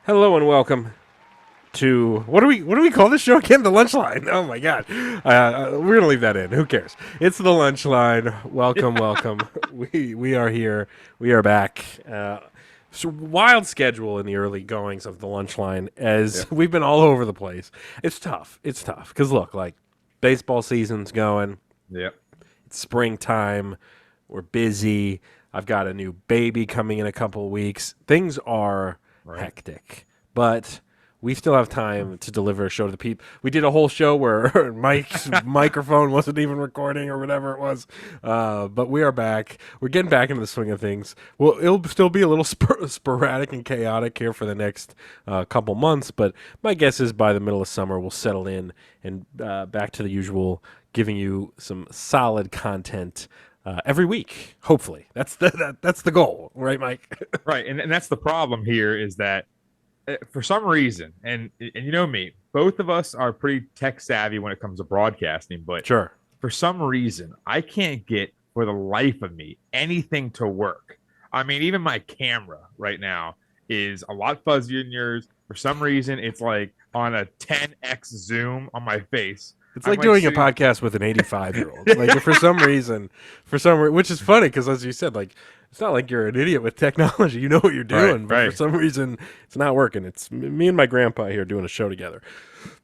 Hello and welcome to what do we call this show again? The lunch line. Oh my god, we're gonna leave that in. Who cares? It's the lunch line. Welcome, welcome. We are here. We are back. So wild schedule in the early goings of the lunch line as we've been all over the place. It's tough. It's tough because look, like baseball season's going. Yep. It's springtime. We're busy. I've got a new baby coming in a couple of weeks. Things are Right. hectic, but we still have time to deliver a show to the people. We did a whole show where Mike's microphone wasn't even recording or whatever it was, but we are back. We're getting back into the swing of things. Well, it'll still be a little sporadic and chaotic here for the next couple months, but my guess is by the middle of summer we'll settle in and back to the usual, giving you some solid content every week. Hopefully, that's the goal, right, Mike? Right. And that's the problem here is that for some reason, and you know me, both of us are pretty tech savvy when it comes to broadcasting, but Sure. for some reason, I can't get for the life of me anything to work. I mean, even my camera right now is a lot fuzzier than yours. For some reason, it's like on a 10x zoom on my face. It's I'm like doing a sitting- podcast with an 85-year-old. Like for some reason, which is funny because as you said, like it's not like you're an idiot with technology. You know what you're doing, but for some reason, it's not working. It's me and my grandpa here doing a show together.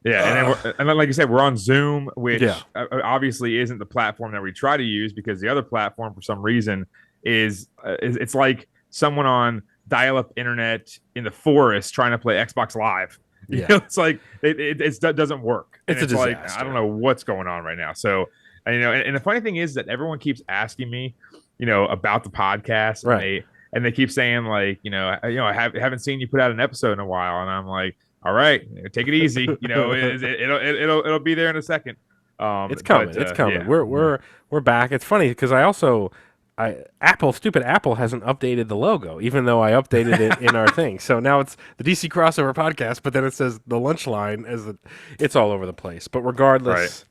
Yeah, and then like you said, we're on Zoom, which Yeah. obviously isn't the platform that we try to use because the other platform, for some reason, is it's like someone on dial-up internet in the forest trying to play Xbox Live. You Yeah. know, it's like it doesn't work. It's And a like disaster. I don't know what's going on right now. So, and the funny thing is that everyone keeps asking me, about the podcast, Right. and they keep saying like, I haven't seen you put out an episode in a while, and I'm like, all right, take it easy. It'll be there in a second. It's coming. But, It's coming. yeah. We're back. It's funny because stupid Apple hasn't updated the logo, even though I updated it in our thing. So now it's the DC Crossover Podcast, but then it says the lunch line it's all over the place. But regardless,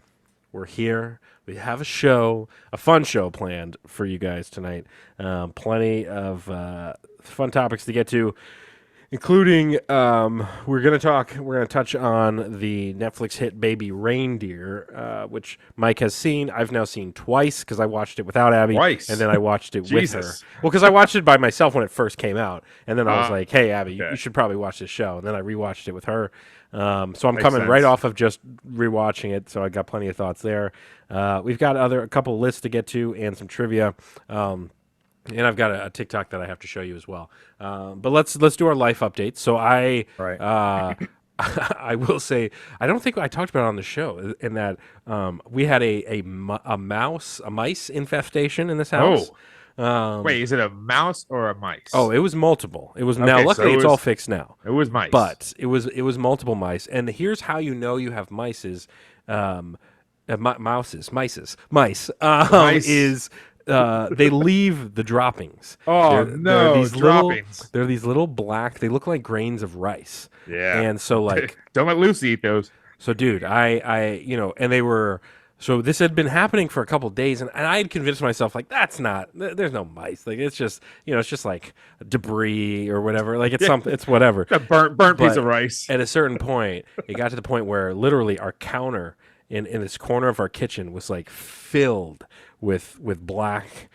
we're here. We have a fun show planned for you guys tonight. Plenty of fun topics to get to, including we're going to touch on the Netflix hit Baby Reindeer, which Mike has seen. I've now seen twice because I watched it without Abby. Twice. And then I watched it with her. Jesus. Well, because I watched it by myself when it first came out, and then I was like, hey, Abby, okay. you should probably watch this show. And then I rewatched it with her. So I'm Makes coming right sense. off of just rewatching it, so I got plenty of thoughts there. We've got a couple lists to get to and some trivia. And I've got a TikTok that I have to show you as well. But let's do our life updates. So I will say I don't think I talked about it on the show in that we had a mice infestation in this house. Wait, is it a mouse or a mice? Oh, it was multiple. It was now. Okay, Luckily, so it's all fixed now. it was mice. But it was multiple mice. And here's how you know you have mice is mice Mice. is they leave the droppings. Oh, no, these droppings. They're these little black. They look like grains of rice. Yeah. And so like don't let Lucy eat those. so, dude, I and they were. So this had been happening for a couple days, and I had convinced myself like there's no mice, like it's just it's just like debris or whatever, like it's something, it's whatever. A burnt piece But of rice. At a certain point, it got to the point where literally our counter in this corner of our kitchen was like filled with black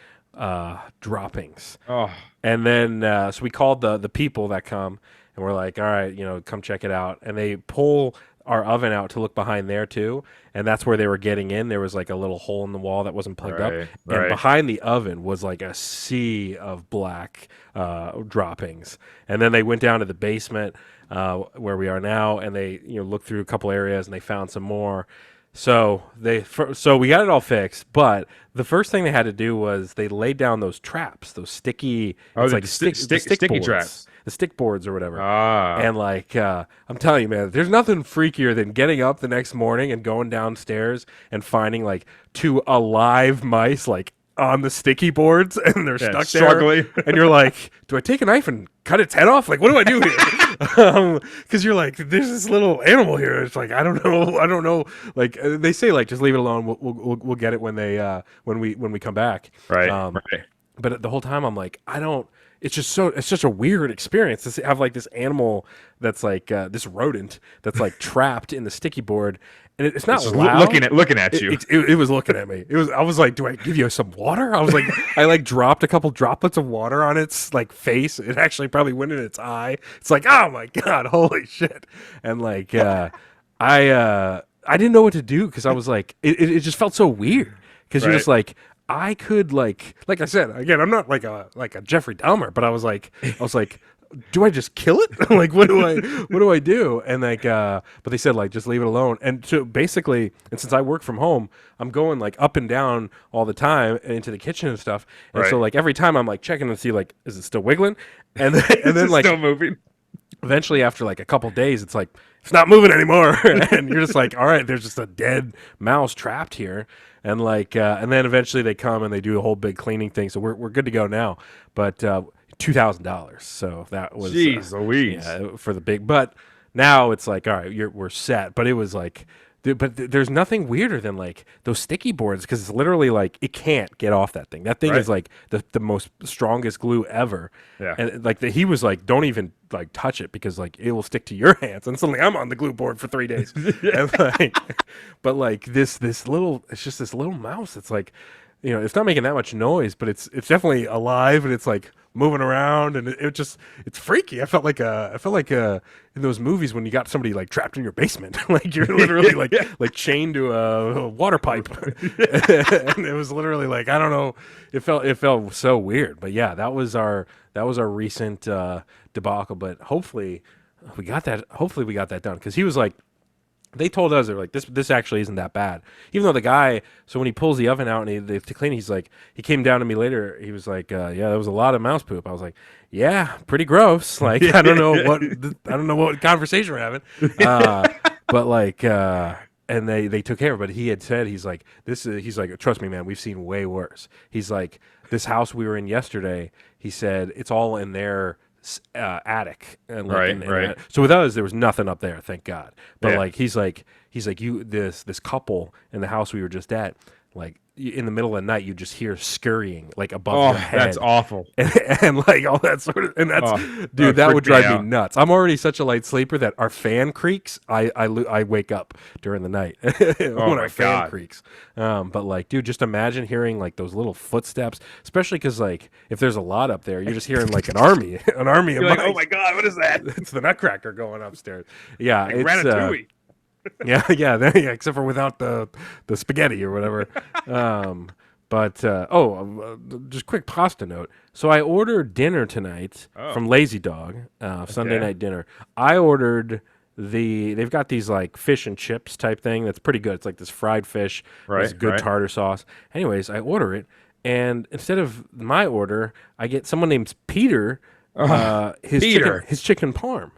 droppings. Oh, And then so we called the people that come, and we're like, all right, come check it out. And they pull our oven out to look behind there too, and that's where they were getting in. There was like a little hole in the wall that wasn't plugged up, Right, and right. behind the oven was like a sea of black droppings. And then they went down to the basement where we are now, and they looked through a couple areas, and they found some more. So so we got it all fixed, but the first thing they had to do was they laid down those traps, those sticky, Oh, it's the like sticky boards, traps. the stick boards or whatever. Ah. And like I'm telling you, man, there's nothing freakier than getting up the next morning and going downstairs and finding like two alive mice like on the sticky boards and they're stuck struggling. there. And you're like, do I take a knife and cut its head off? Like, what do I do here? Because you're like, there's this little animal here. It's like, I don't know. Like they say, like just leave it alone. We'll get it when they when we come back. Right. But the whole time I'm like, I don't. it's such a weird experience to have like this animal that's like this rodent that's like trapped in the sticky board, and it's not It's just loud. looking at you. It was looking at me. I was like, do I give you some water? I was like, I like dropped a couple droplets of water on its like face. It actually probably went in its eye. It's like, oh my god, holy shit! And like, I didn't know what to do because I was like, it just felt so weird because you're Right. just like. I could like I said again. I'm not like a Jeffrey Dahmer, but I was like, do I just kill it? Like, what do I do? And like, but they said like just leave it alone. And so basically, and since I work from home, I'm going like up and down all the time into the kitchen and stuff. And so Right. like every time I'm like checking to see like is it still wiggling? And then like still moving. eventually after like a couple days, it's like it's not moving anymore, and you're just like, all right, there's just a dead mouse trapped here. And like, and then eventually they come and they do a whole big cleaning thing. So we're good to go now. But $2,000. So that was Jeez Louise. yeah, for the big. But now it's like, all right, we're set. But it was like, there's nothing weirder than like those sticky boards because it's literally like it can't get off that thing. That thing Right. is like the most strongest glue ever. Yeah. And like he was like, don't even like touch it because like it will stick to your hands. And suddenly I'm on the glue board for 3 days. And like, but like this little, it's just this little mouse. It's like, it's not making that much noise, but it's definitely alive and it's like moving around and it's freaky. I felt like in those movies when you got somebody like trapped in your basement, like you're literally like chained to a water pipe, and it was literally like I don't know. It felt so weird, but yeah, that was our recent debacle. But hopefully we got that. Hopefully we got that done because he was like. They told us they were like this actually isn't that bad, even though the guy. So when he pulls the oven out and to clean, he's like he came down to me later. He was like, yeah, there was a lot of mouse poop. I was like, yeah, pretty gross. Like I don't know what conversation we're having, but like. And they took care of it. But he had said he's like he's like trust me, man, we've seen way worse. He's like this house we were in yesterday. He said it's all in their attic and like Right. so with us there was nothing up there, thank God. But Yeah. like he's like you this couple in the house we were just at, like in the middle of the night you just hear scurrying like above Oh, your head. that's awful. And like all that sort of, and that's dude, that would drive me nuts. I'm already such a light sleeper that our fan creaks. I wake up during the night when our fan creaks. But like, dude, just imagine hearing like those little footsteps, especially because like if there's a lot up there, you're just hearing like an army of You're like, mice. oh my god, what is that? It's the Nutcracker going upstairs. Yeah, Like it's Ratatouille. yeah, except for without the spaghetti or whatever. Just quick pasta note. So I ordered dinner tonight from Lazy Dog, Sunday night dinner. I ordered they've got these like fish and chips type thing that's pretty good. It's like this fried fish, with good tartar sauce. Anyways, I order it, and instead of my order, I get someone named Peter, his chicken parm.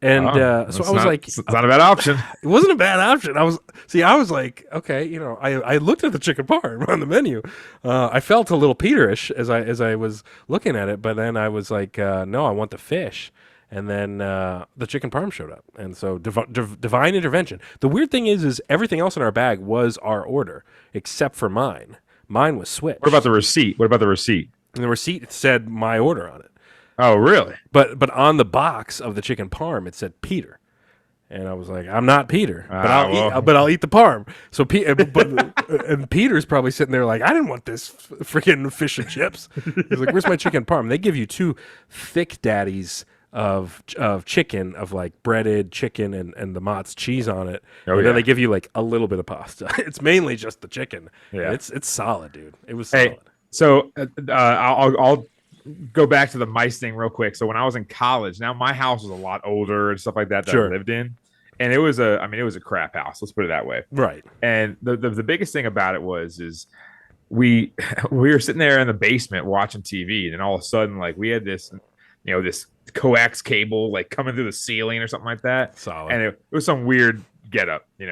And so I was like, it's not a bad option. it wasn't a bad option. I was like, okay, I looked at the chicken parm on the menu. I felt a little Peterish as I was looking at it, but then I was like, no, I want the fish. And then the chicken parm showed up, and so divine intervention. The weird thing is everything else in our bag was our order except for mine. Mine was switched. What about the receipt? And the receipt said my order on it. Oh, really? But on the box of the chicken parm, it said Peter, and I was like, I'm not Peter, but I'll eat the parm. So and Peter's probably sitting there like, I didn't want this freaking fish and chips. He's like, where's my chicken parm? They give you 2 thick daddies of chicken, of like breaded chicken and the Mott's cheese on it, and then they give you like a little bit of pasta. It's mainly just the chicken. Yeah, it's solid, dude. It was solid. So I'll go back to the mice thing real quick. So when I was in college, now my house was a lot older and stuff like that I lived in, and it was a crap house. Let's put it that way. Right. And the biggest thing about it was we were sitting there in the basement watching TV, and then all of a sudden, like we had this, this coax cable like coming through the ceiling or something like that. Solid. And it was some weird getup, and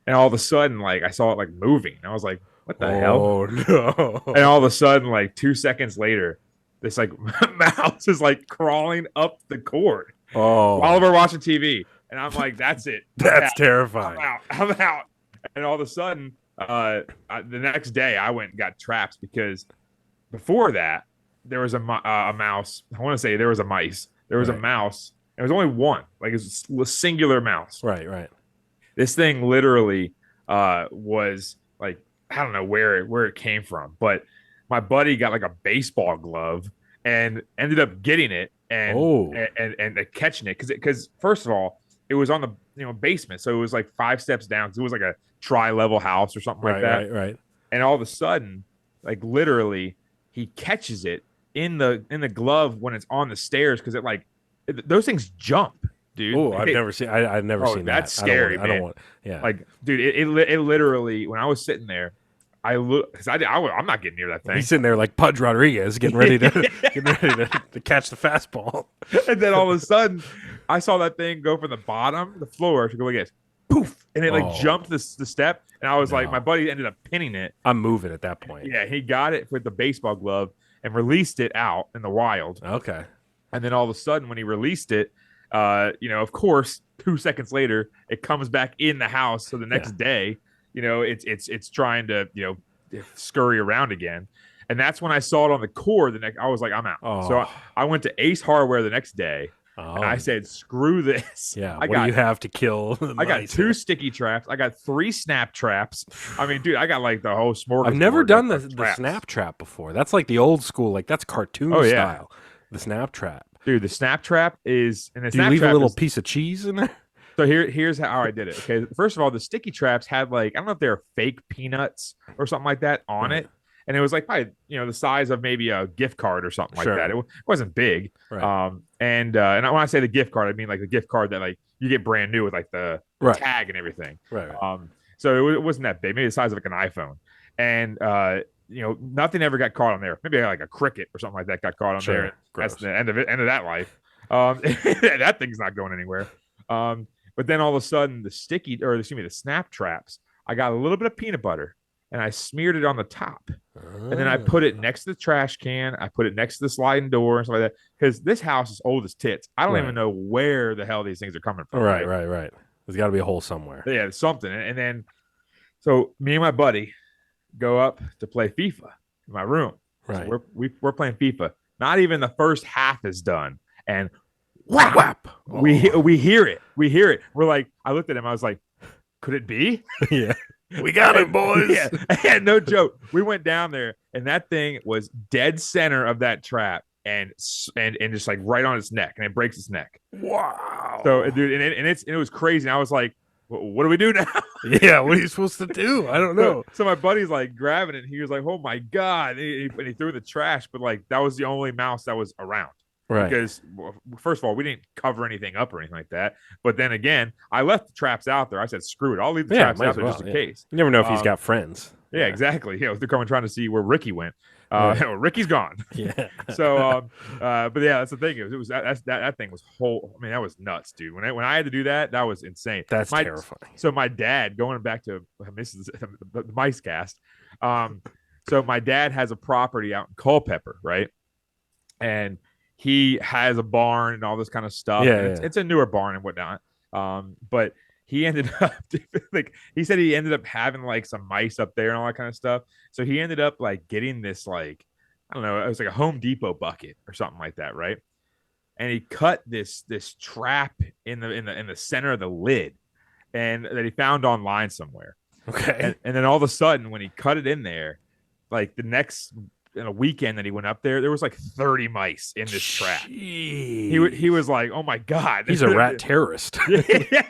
all of a sudden, like I saw it like moving. And I was like, what the hell? Oh no. And all of a sudden, like 2 seconds later, this like mouse is like crawling up the cord while we're watching TV. And I'm like, that's it. That's terrifying. I'm out. And all of a sudden, the next day I went and got traps because before that, there was a mouse. I want to say there was a mice. There was a Right. mouse. It was only one. Like, it was a singular mouse. Right. Right. This thing literally was like, I don't know where it came from, but my buddy got like a baseball glove and ended up getting it Oh. and catching it because first of all, it was on the basement, so it was like 5 steps down because it was like a tri-level house or something like Right. that. Right. Right. And all of a sudden, like, literally, he catches it in the glove when it's on the stairs because those things jump, dude. Oh, I've never seen. I've never seen that. That's scary, I don't man. want. Yeah. Like, dude, it literally, when I was sitting there, I look because I'm not getting near that thing. He's sitting there like Pudge Rodriguez, getting ready to catch the fastball. And then all of a sudden, I saw that thing go from the bottom, the floor, to go like this, poof, and it like jumped the step. And I was like, my buddy ended up pinning it. I'm moving at that point. Yeah, he got it with the baseball glove and released it out in the wild. Okay. And then all of a sudden, when he released it, of course, 2 seconds later, it comes back in the house. So the next day, it's trying to scurry around again. And that's when I saw it on the cord. I was like, I'm out. Oh. So I went to Ace Hardware the next day. And I said, screw this. Yeah. What do you have to kill? I got 2 sticky traps. I got 3 snap traps. I mean, dude, I got like the whole smorgasbord. I've never done the snap trap before. That's like the old school, like that's cartoon style. The snap trap. Dude, the snap trap is. And do you leave a little piece of cheese in there? So here's how I did it. Okay, first of all, the sticky traps had like, I don't know if they're fake peanuts or something like that on it, and it was like probably the size of maybe a gift card or something like that. It wasn't big. Right. And when I say the gift card, I mean like the gift card that like you get brand new with like the tag and everything. Right. So it wasn't that big, maybe the size of like an iPhone, and nothing ever got caught on there. Maybe like a cricket or something like that got caught on there. Gross. That's the end of that life. That thing's not going anywhere. But then all of a sudden, the snap traps, I got a little bit of peanut butter and I smeared it on the top. And then I put it next to the trash can. I put it next to the sliding door and stuff like that. Because this house is old as tits. I don't even know where the hell these things are coming from. Right. There's got to be a hole somewhere. Yeah, something. And then, so me and my buddy go up to play FIFA in my room. Right. So we're playing FIFA. Not even the first half is done. And whap, whap. Oh. We hear it. We're like, I looked at him. I was like, could it be? Yeah. We got it, boys. Yeah, no joke. We went down there, and that thing was dead center of that trap, and just like right on its neck, and it breaks its neck. Wow. So, dude, and it was crazy. And I was like, what do we do now? Yeah, what are you supposed to do? I don't know. So my buddy's like grabbing it, and he was like, oh my God. And he threw it in the trash, but like that was the only mouse that was around. Right. Because, first of all, we didn't cover anything up or anything like that. But then again, I left the traps out there. I said, screw it. I'll leave the traps out there just in case. You never know if he's got friends. Yeah, exactly. Yeah, they're coming trying to see where Ricky went. Ricky's gone. Yeah. So, but yeah, that's the thing. It was that thing was whole. I mean, that was nuts, dude. When I had to do that, that was insane. That's terrifying. So my dad, going back to the mice cast. So my dad has a property out in Culpeper, right? And he has a barn and all this kind of stuff. Yeah, it's a newer barn and whatnot. But he ended up like he said he ended up having like some mice up there and all that kind of stuff. So he ended up like getting this like, I don't know, it was like a Home Depot bucket or something like that, right? And he cut this trap in the center of the lid, and that he found online somewhere. Okay. And then all of a sudden, when he cut it in there, like the next in a weekend that he went up there was like 30 mice in this trap. He was like, oh my God, he's a rat terrorist. Yeah.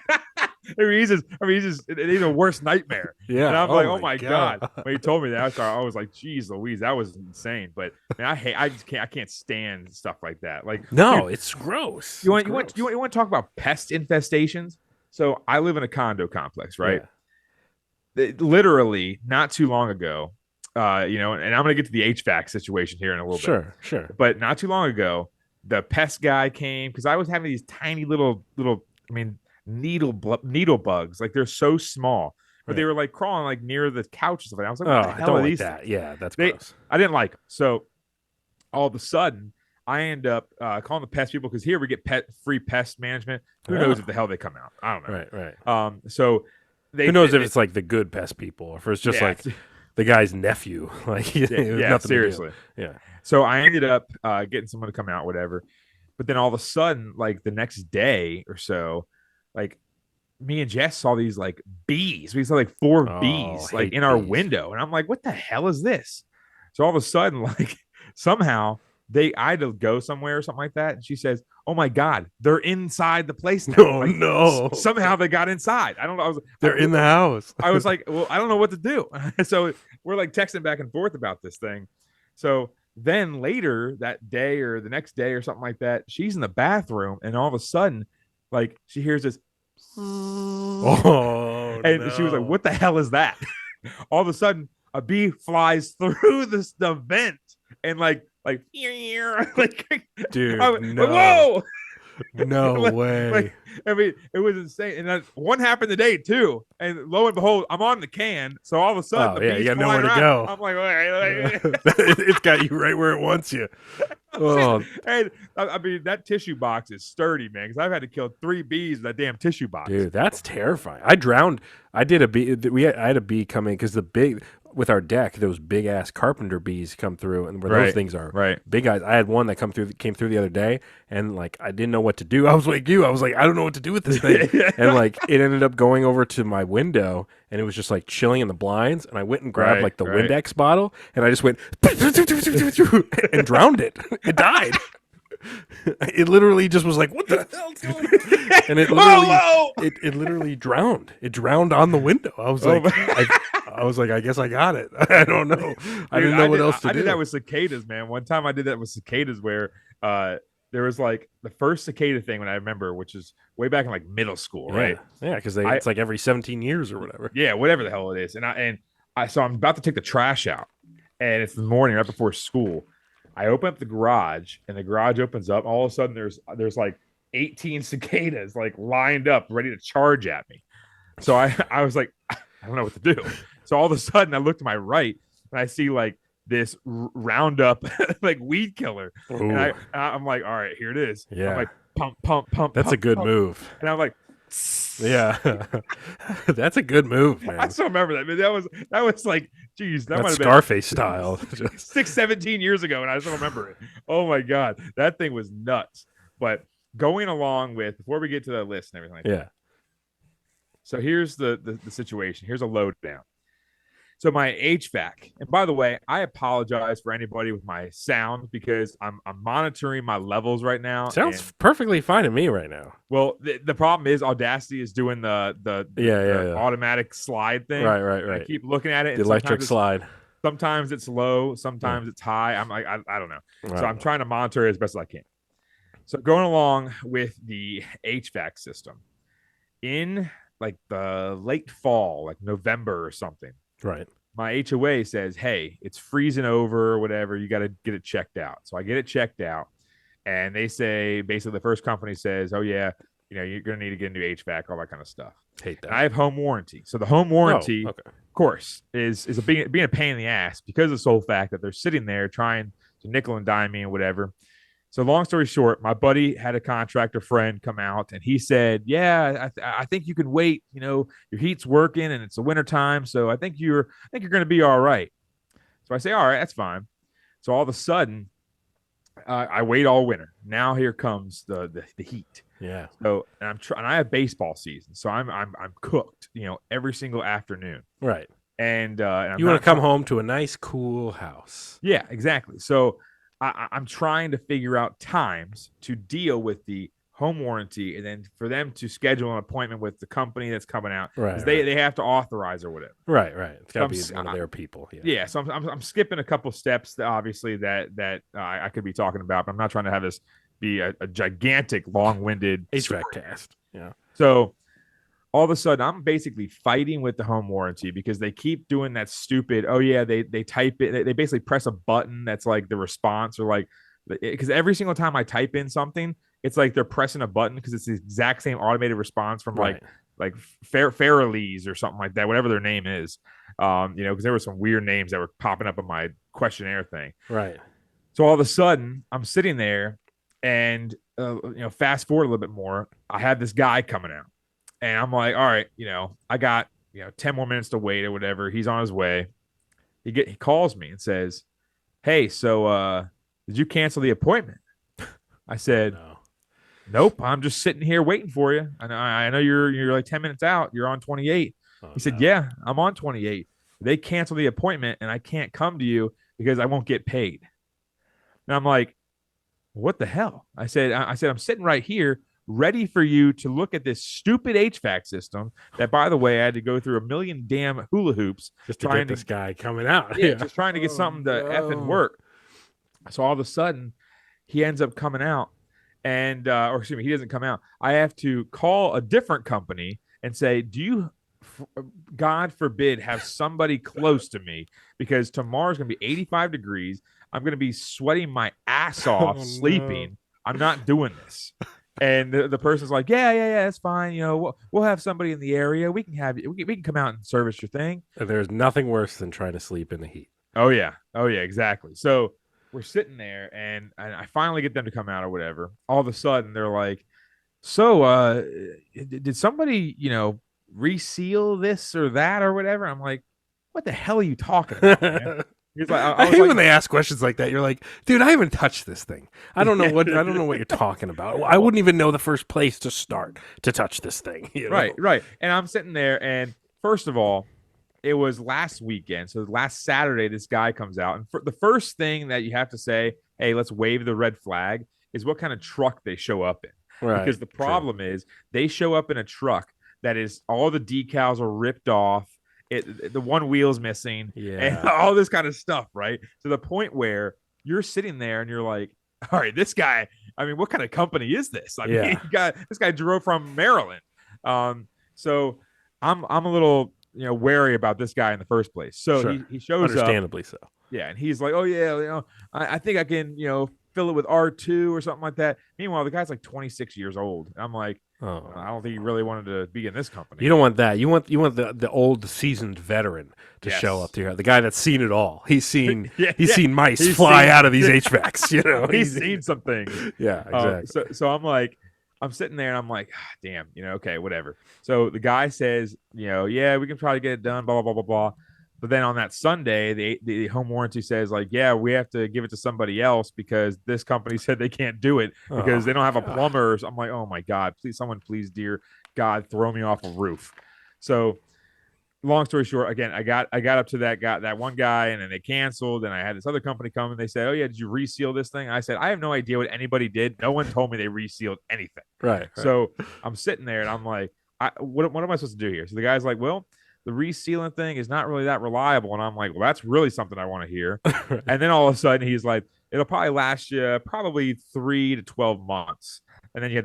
He's a worst nightmare. Yeah. And I'm like, oh my God. When he told me that, I was like, geez Louise, that was insane. But man, I can't stand stuff like that. Like, no, dude, it's gross. You want to talk about pest infestations? So I live in a condo complex, right? Yeah. Literally not too long ago, and I'm gonna get to the HVAC situation here in a little bit. Sure. But not too long ago, the pest guy came because I was having these tiny little, needle bugs. Like they're so small, but they were like crawling like near the couch and stuff. I was like, what the hell I don't are like these that. things? Yeah, that's gross. I didn't like them. So all of a sudden, I end up calling the pest people because here we get free pest management. Who knows if the hell they come out? I don't know. Right. So who knows if it's like the good pest people or if it's just like the guy's nephew. Like it was Yeah, nothing to do. seriously. Yeah. So I ended up getting someone to come out, whatever. But then all of a sudden, like the next day or so, like me and Jess saw these like bees. We saw like four Oh, bees like hate in our bees. window, and I'm like, "What the hell is this?" So all of a sudden, like somehow I had to go somewhere or something like that, and she says, "Oh my god, they're inside the place now! No, Like no. somehow they got inside." I don't know. They're in the house. I was like, "Well, I don't know what to do." So we're like texting back and forth about this thing. So then later that day or the next day or something like that, she's in the bathroom, and all of a sudden, like she hears this. Oh And she was like, no. "What the hell is that?" All of a sudden, a bee flies through the vent and like like Dude, no. whoa. No way. I mean, it was insane. And that one happened today too. And lo and behold, I'm on the can. So all of a sudden, Oh the yeah, you bee's got flying nowhere to around. go. I'm like, wait. It's got you right where it wants you. Oh, And I mean, that tissue box is sturdy, man. Because I've had to kill 3 bees with that damn tissue box. dude, that's terrifying. I drowned. I did a bee. I had a bee come in because the big with our deck, those big ass carpenter bees come through, and where those things are Right. big guys. I had one that came through the other day, and like I didn't know what to do. I was like you. I was like I don't know what to do with this thing, and like it ended up going over to my window, and it was just like chilling in the blinds, and I went and grabbed like the Windex bottle, and I just went and drowned it. It died. It literally just was like, "What the hell's going on?" And it literally drowned. It drowned on the window. I was like, I was like, I guess I got it. I don't know. I didn't know what else to do. I did that with cicadas, man. One time I did that with cicadas where there was like the first cicada thing when I remember, which is way back in like middle school, right? Yeah, because it's like every 17 years or whatever. Yeah, whatever the hell it is. So I'm about to take the trash out, and it's the morning right before school. I open up the garage, and the garage opens up. All of a sudden, there's like 18 cicadas like lined up, ready to charge at me. So I was like, I don't know what to do. So all of a sudden, I look to my right, and I see like this Roundup like weed killer, and I'm like, all right, here it is. Yeah, I'm like pump. That's pump, a good pump. move. And I'm like, yeah, that's a good move, man. I still remember that. That was like, geez, that might have been Scarface style. 17 years ago, and I still remember it. Oh my god, that thing was nuts. But going along with before we get to the list and everything like that. So here's the situation. Here's a lowdown. So my HVAC, and by the way, I apologize for anybody with my sound because I'm monitoring my levels right now. Sounds perfectly fine to me right now. Well, the problem is Audacity is doing the automatic slide thing. Right. I keep looking at it. The electric slide. Sometimes it's low, sometimes it's high. I'm like, I don't know. Right. So I'm trying to monitor it as best as I can. So going along with the HVAC system in like the late fall, like November or something. Right. My HOA says, hey, it's freezing over or whatever. You got to get it checked out. So I get it checked out. And they say, basically, the first company says, oh, yeah, you're going to need to get a new HVAC, all that kind of stuff. Hate that. And I have home warranty. So the home warranty, of course, is being a pain in the ass because of the sole fact that they're sitting there trying to nickel and dime me and whatever. So long story short, my buddy had a contractor friend come out and he said, yeah, I think you can wait. Your heat's working and it's the wintertime. So I think you're going to be all right. So I say, all right, that's fine. So all of a sudden, I wait all winter. Now here comes the heat. Yeah. So and I have baseball season. So I'm cooked, every single afternoon. Right. And you want to come home to a nice, cool house. Yeah, exactly. So I'm trying to figure out times to deal with the home warranty and then for them to schedule an appointment with the company that's coming out. Right. They have to authorize or whatever. Right. It's got to be one of their people. Yeah. So I'm skipping a couple steps that obviously that I could be talking about, but I'm not trying to have this be a gigantic, long-winded HVAC cast. Yeah. So all of a sudden I'm basically fighting with the home warranty because they keep doing that stupid, oh yeah, they type it, they basically press a button that's like the response or like, because every single time I type in something, it's like they're pressing a button because it's the exact same automated response from like Farrelly's or something like that, whatever their name is. Because there were some weird names that were popping up in my questionnaire thing. Right. So all of a sudden I'm sitting there and, fast forward a little bit more, I have this guy coming out. And I'm like, all right, I got, 10 more minutes to wait or whatever. He's on his way. he calls me and says, "Hey, so did you cancel the appointment?" I said, No. "Nope, I'm just sitting here waiting for you. I know you're like 10 minutes out. You're on 28." Oh, He said, no. "Yeah, I'm on 28. They canceled the appointment and I can't come to you because I won't get paid." And I'm like, "What the hell?" I said I'm sitting right here ready for you to look at this stupid HVAC system that, by the way, I had to go through a million damn hula hoops Just to get trying this guy coming out. yeah, just trying to get something to effing no. work. So all of a sudden, he ends up coming out, and or excuse me, he doesn't come out. I have to call a different company and say, "Do you, God forbid, have somebody close to me because tomorrow's going to be 85 degrees. I'm going to be sweating my ass off Oh, sleeping. no. I'm not doing this." And the person's like, "Yeah, it's fine. We'll have somebody in the area. We can have you. We can come out and service your thing." And there's nothing worse than trying to sleep in the heat. Oh yeah, exactly. So we're sitting there, and I finally get them to come out or whatever. All of a sudden, they're like, "So, did somebody, reseal this or that or whatever?" I'm like, "What the hell are you talking about, man?" He's like, I I was hate like, when they ask questions like that. You're like, dude, I haven't touched this thing. I don't know what you're talking about. I wouldn't even know the first place to start to touch this thing. right. And I'm sitting there, and first of all, it was last weekend. So last Saturday, this guy comes out, and the first thing that you have to say, "Hey, let's wave the red flag," is what kind of truck they show up in. Right. Because the problem is they show up in a truck that is all the decals are ripped off. The one wheel's missing, and all this kind of stuff, right? To the point where you're sitting there and you're like, "All right, this guy. I mean, what kind of company is this? I mean, this guy drove from Maryland." So I'm a little wary about this guy in the first place. So Sure. he shows understandably up, so. yeah, and he's like, "Oh yeah, I think I can fill it with R2 or something like that." Meanwhile, the guy's like 26 years old. I'm like, Oh, I don't think he really wanted to be in this company. you don't want that. You want the old seasoned veteran to show up to you. The guy that's seen it all. He's seen seen mice fly out of these HVACs. He's seen some things. Yeah, exactly. So I'm like, I'm sitting there and I'm like, damn, okay, whatever. So the guy says, yeah, we can try to get it done, blah, blah, blah, blah, blah. But then on that Sunday, the home warranty says, like, yeah, we have to give it to somebody else because this company said they can't do it because they don't have a plumber. I'm like, oh my God, please, dear God, throw me off a roof. So long story short, again, I got up to that one guy, and then they canceled, and I had this other company come, and they said, "Oh yeah, did you reseal this thing?" I said, "I have no idea what anybody did. No one told me they resealed anything." Right. So I'm sitting there, and I'm like, what am I supposed to do here? So the guy's like, "Well, the resealing thing is not really that reliable," and I'm like, "Well, that's really something I want to hear." Right. And then all of a sudden, he's like, "It'll probably last you probably 3 to 12 months." And then you have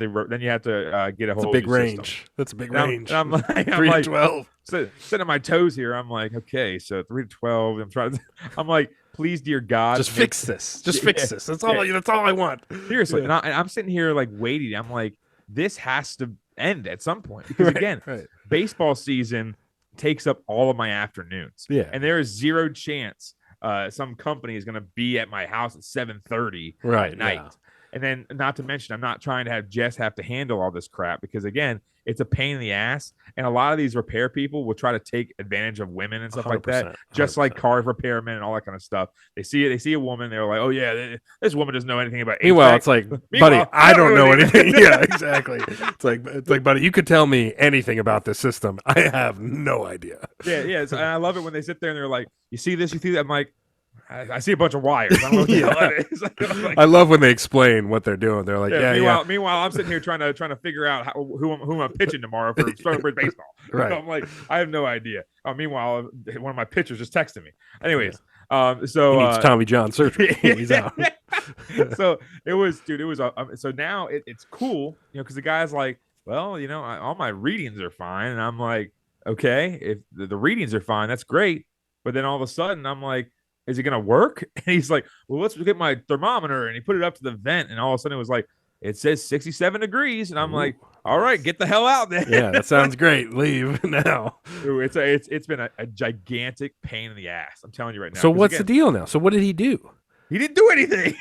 to get a whole big range. System. That's a big range. I'm like, 3 to 12. Sitting on my toes here. I'm like, okay, so 3 to 12. I'm like, please, dear God, just fix this. Just fix this. That's all. That's all I want. Seriously, and I'm sitting here like waiting. I'm like, this has to end at some point because again, baseball season takes up all of my afternoons. Yeah, and there is zero chance some company is going to be at my house at 7:30 at night. Yeah. And then, not to mention, I'm not trying to have Jess have to handle all this crap because, again, it's a pain in the ass. And a lot of these repair people will try to take advantage of women and stuff like that, just 100%. Like car repairmen and all that kind of stuff. They see a woman, they're like, "Oh yeah, this woman doesn't know anything about." Meanwhile, it's like, buddy, I don't know anything. Yeah, exactly. It's like, buddy, you could tell me anything about this system. I have no idea. Yeah. And I love it when they sit there and they're like, "You see this? You see that?" I'm like, I see a bunch of wires. I don't know what the hell that is. I love when they explain what they're doing. They're like, Meanwhile, I'm sitting here trying to figure out who I'm pitching tomorrow for Stonebridge baseball. Right. I'm like, I have no idea. Meanwhile, one of my pitchers just texted me. Anyways, so he needs Tommy John surgery. He's out. So it was. So now it's cool, because the guy's like, well, all my readings are fine, and I'm like, okay, if the readings are fine, that's great. But then all of a sudden, I'm like, is it going to work? And he's like, well, let's get my thermometer. And he put it up to the vent. And all of a sudden it was like, it says 67 degrees. And I'm like, all right, get the hell out then. Yeah, that sounds great. Leave now. It's been a gigantic pain in the ass. I'm telling you right now. So what's the deal now? So what did he do? He didn't do anything.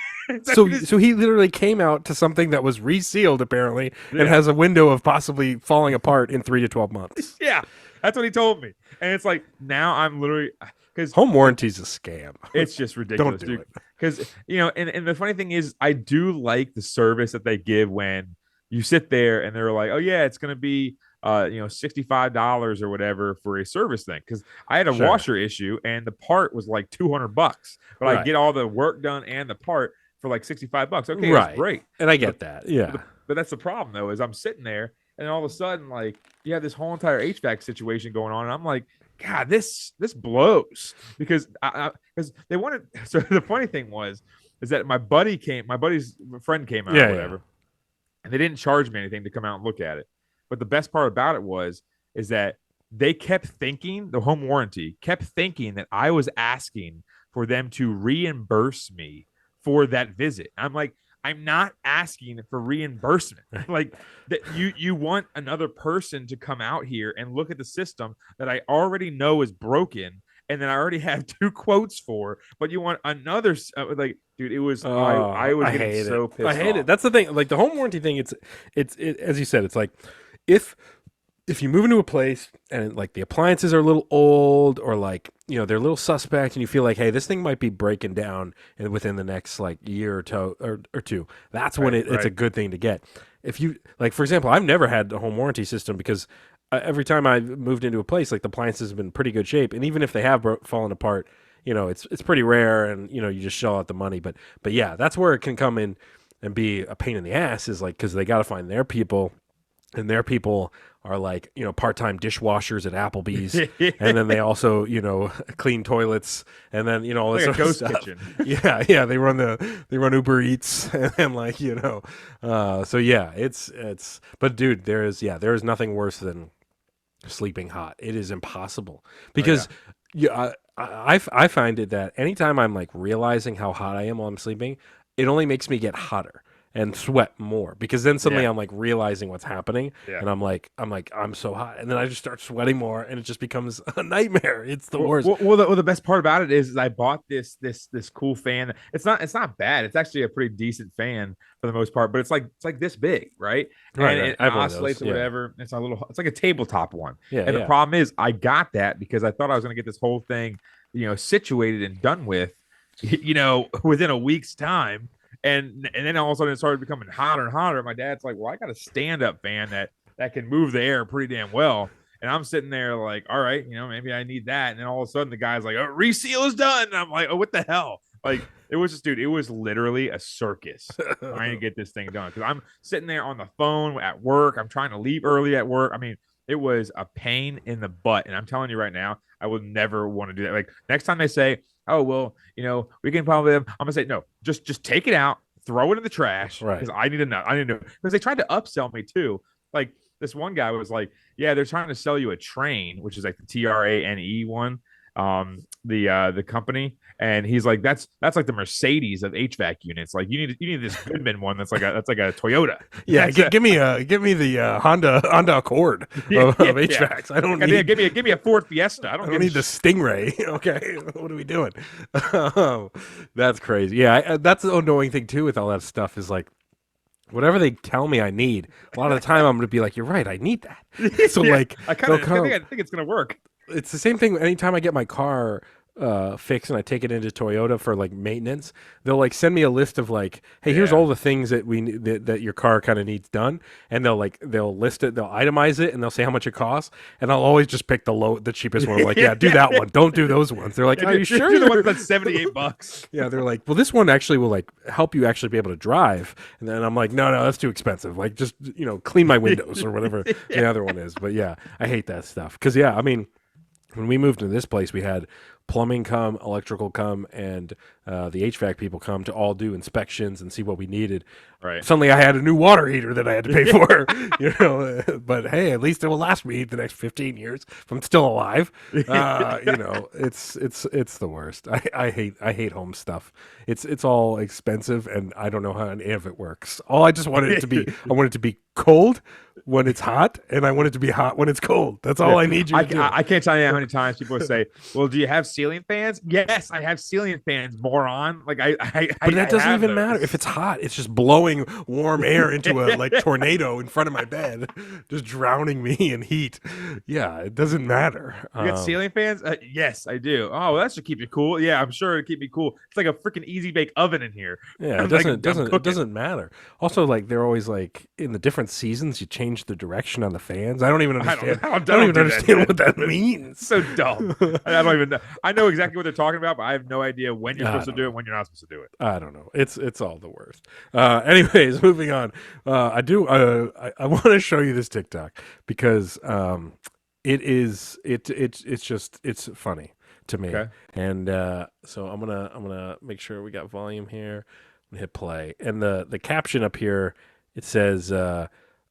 So he literally came out to something that was resealed apparently and has a window of possibly falling apart in 3 to 12 months. Yeah, that's what he told me. And it's like, now I'm literally, because home warranty's a scam. it's just ridiculous, Don't do dude. it. Because and the funny thing is, I do like the service that they give when you sit there and they're like, oh yeah, it's gonna be $65 or whatever for a service thing. Because I had a Sure. washer issue and the part was like $200, but I Right. get all the work done and the part for like $65. Okay, it's Right. great. And I But get that. Yeah. but that's the problem though, is I'm sitting there and all of a sudden, like, you have this whole entire HVAC situation going on, and I'm like, God, this blows, because they wanted. So the funny thing is that my buddy's friend came out, Yeah, or whatever, and they didn't charge me anything to come out and look at it. But the best part about it is that they kept thinking, the home warranty kept thinking that I was asking for them to reimburse me for that visit. I'm like, I'm not asking for reimbursement. Like, that you want another person to come out here and look at the system that I already know is broken and then I already have 2 quotes for, but you want another, like, dude, it was, I was getting so pissed off. I hate it. That's the thing. Like the home warranty thing, it's as you said, it's like if you move into a place and like the appliances are a little old, or like, they're a little suspect, and you feel like, hey, this thing might be breaking down within the next like year or two, that's when it's a good thing to get. If you, like, for example, I've never had a home warranty system because every time I've moved into a place, like the appliances have been in pretty good shape, and even if they have fallen apart, it's pretty rare, and you just shell out the money. But yeah, that's where it can come in and be a pain in the ass, is like, because they got to find their people. And their people are like, part-time dishwashers at Applebee's. And then they also, clean toilets. And then, all this like other a ghost stuff. kitchen. Yeah. They run Uber Eats and like, so yeah, but dude, there is nothing worse than sleeping hot. It is impossible because I find it that anytime I'm like realizing how hot I am while I'm sleeping, it only makes me get hotter and sweat more, because then suddenly I'm like realizing what's happening, and I'm like I'm so hot, and then I just start sweating more, and it just becomes a nightmare. It's the worst. Well, the best part about it is I bought this cool fan. It's not bad. It's actually a pretty decent fan for the most part, but it's like this big, right? Right, and right. it I have one of oscillates those, or whatever. It's like a tabletop one. Yeah, and the problem is I got that because I thought I was going to get this whole thing, situated and done with, within a week's time. And then all of a sudden it started becoming hotter and hotter. My dad's like, well, I got a stand-up fan that can move the air pretty damn well. And I'm sitting there like, all right, maybe I need that. And then all of a sudden the guy's like, oh, reseal is done. And I'm like, oh, what the hell? Like, it was just, dude, it was literally a circus trying to get this thing done. Because I'm sitting there on the phone at work. I'm trying to leave early at work. I mean, it was a pain in the butt. And I'm telling you right now, I would never want to do that. Like, next time they say, oh, well, we can probably, I'm gonna say, no, just take it out, throw it in the trash, because I need to know. Because they tried to upsell me too. Like, this one guy was like, yeah, they're trying to sell you a Trane, which is like the TRANE one, the company, and he's like, that's like the Mercedes of HVAC units. Like, you need this Goodman one that's like a Toyota. Yeah, give me the Honda Accord of HVACs. I don't need. Give me a Ford Fiesta. I don't need the Stingray. Okay, what are we doing? That's crazy. Yeah, that's the annoying thing too with all that stuff is like, whatever they tell me I need, a lot of the time I'm going to be like, you're right, I need that. So like, I think it's going to work. It's the same thing. Anytime I get my car fixed and I take it into Toyota for like maintenance, they'll like send me a list of like, hey, here's all the things that that your car kind of needs done, and they'll list it, they'll itemize it, and they'll say how much it costs, and I'll always just pick the cheapest one. I'm like, yeah, do that one. Don't do those ones. They're like, are you sure? You're the one that's $78. Yeah, they're like, well, this one actually will like help you actually be able to drive, and then I'm like, no, that's too expensive. Like, just clean my windows or whatever the other one is. But yeah, I hate that stuff because I mean, when we moved into this place, we had plumbing come, electrical come, and the HVAC people come to all do inspections and see what we needed. Right. Suddenly, I had a new water heater that I had to pay for. But hey, at least it will last me the next 15 years if I'm still alive. It's the worst. I hate home stuff. It's all expensive, and I don't know how any of it works. I just wanted it to be. I want it to be cold when it's hot, and I want it to be hot when it's cold. That's all I need you to do. I can't tell you how many times people say, well, do you have ceiling fans? Yes, I have ceiling fans, moron. Like But that doesn't have even matter. those. If it's hot, it's just blowing warm air into a like tornado in front of my bed, just drowning me in heat. Yeah, it doesn't matter. You got ceiling fans? Yes, I do. Oh, well, that should keep you cool. Yeah, I'm sure it'd keep me cool. It's like a freaking easy bake oven in here. Yeah, it doesn't matter. Also, like they're always like in the different seasons, you change the direction on the fans. I don't even understand. I don't even understand what that means. So dumb. I don't even know. I know exactly what they're talking about, but I have no idea when you're supposed to do it, when you're not supposed to do it. I don't know. It's all the worst. Anyways, moving on. I want to show you this TikTok because it's funny to me. Okay. And so I'm gonna make sure we got volume here. I'm gonna hit play, and the caption up here, it says, "I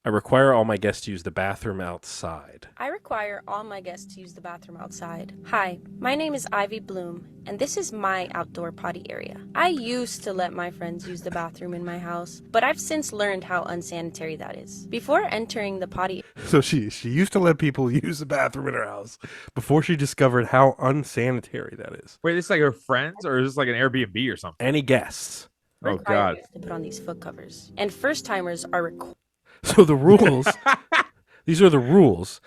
require all my guests to use the bathroom outside." I require all my guests to use the bathroom outside. Hi, my name is Ivy Bloom, and this is my outdoor potty area. I used to let my friends use the bathroom in my house, but I've since learned how unsanitary that is. Before entering the potty... So she used to let people use the bathroom in her house before she discovered how unsanitary that is. Wait, this is like her friends, or is this like an Airbnb or something? Any guests? Oh, God. To put on these foot covers. And first-timers are required... So the rules, these are the rules.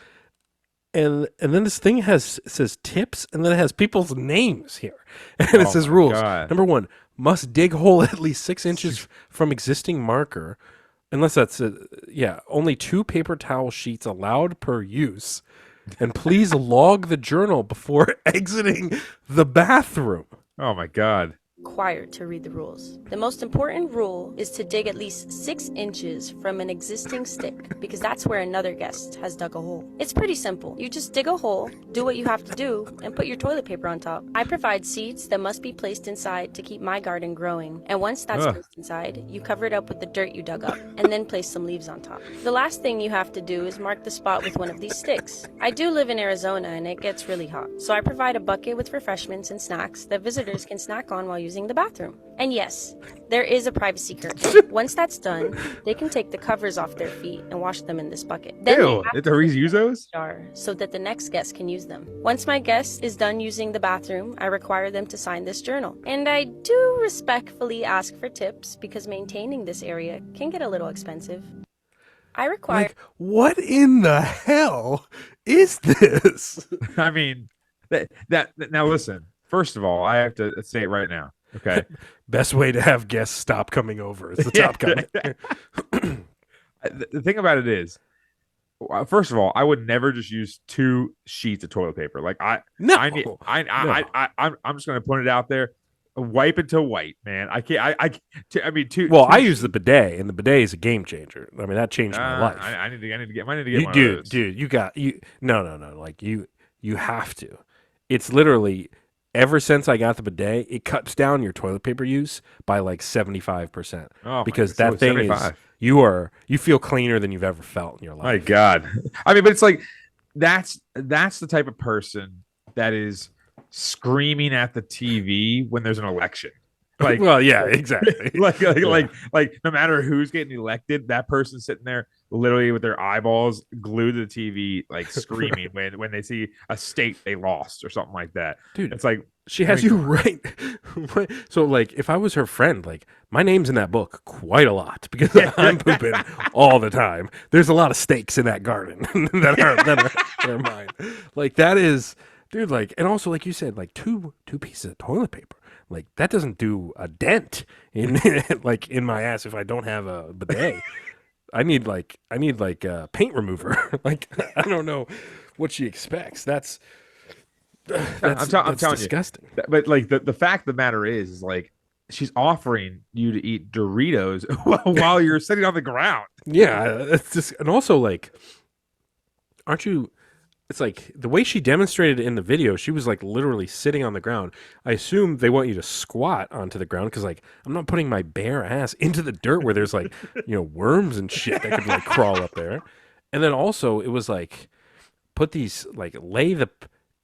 And then this thing says tips, and then it has people's names here. And it says rules. God. Number 1, must dig hole at least 6 inches from existing marker. Unless that's, only 2 paper towel sheets allowed per use. And please log the journal before exiting the bathroom. Oh, my God. Required to read the rules. The most important rule is to dig at least 6 inches from an existing stick, because that's where another guest has dug a hole. It's pretty simple. You just dig a hole, do what you have to do, and put your toilet paper on top. I provide seeds that must be placed inside to keep my garden growing, and once that's placed inside, you cover it up with the dirt you dug up, and then place some leaves on top. The last thing you have to do is mark the spot with one of these sticks. I do live in Arizona, and it gets really hot, so I provide a bucket with refreshments and snacks that visitors can snack on while using the bathroom. And yes, there is a privacy curtain. Once that's done, they can take the covers off their feet and wash them in this bucket. Then Ew, did the use those? So that the next guest can use them. Once my guest is done using the bathroom, I require them to sign this journal. And I do respectfully ask for tips because maintaining this area can get a little expensive. I require... Like, what in the hell is this? I mean, that now listen. First of all, I have to say it right now. Okay. Best way to have guests stop coming over is the top comment. The thing about it is, first of all, I would never just use 2 sheets of toilet paper. Like I'm just going to put it out there. Wipe until white, man. I can't. I mean, two. Well, two I use the bidet, and the bidet is a game changer. I mean, that changed my life. I need to get one of those. Dude, no. Like you have to. It's literally. Ever since I got the bidet, it cuts down your toilet paper use by like 75%. Oh, because that thing 75. Is you feel cleaner than you've ever felt in your life. My God. I mean, but it's like that's the type of person that is screaming at the TV when there's an election. Like, well, yeah, exactly. like no matter who's getting elected, that person's sitting there literally with their eyeballs glued to the TV, like screaming when they see a state they lost or something like that. Dude, it's like she has you right. So, like, if I was her friend, like, my name's in that book quite a lot because I'm pooping all the time. There's a lot of stakes in that garden that are mine. Like, that is, dude. Like, and also, like you said, like two pieces of toilet paper. Like, that doesn't do a dent in like in my ass if I don't have a bidet. I need a paint remover. Like, I don't know what she expects. That's I'm telling disgusting. You. But like the fact of the matter is like she's offering you to eat Doritos while you're sitting on the ground. Yeah, it's just, and also like, aren't you? It's like the way she demonstrated it in the video, she was like literally sitting on the ground. I assume they want you to squat onto the ground because like I'm not putting my bare ass into the dirt where there's like, worms and shit that could like crawl up there. And then also it was like put these like lay the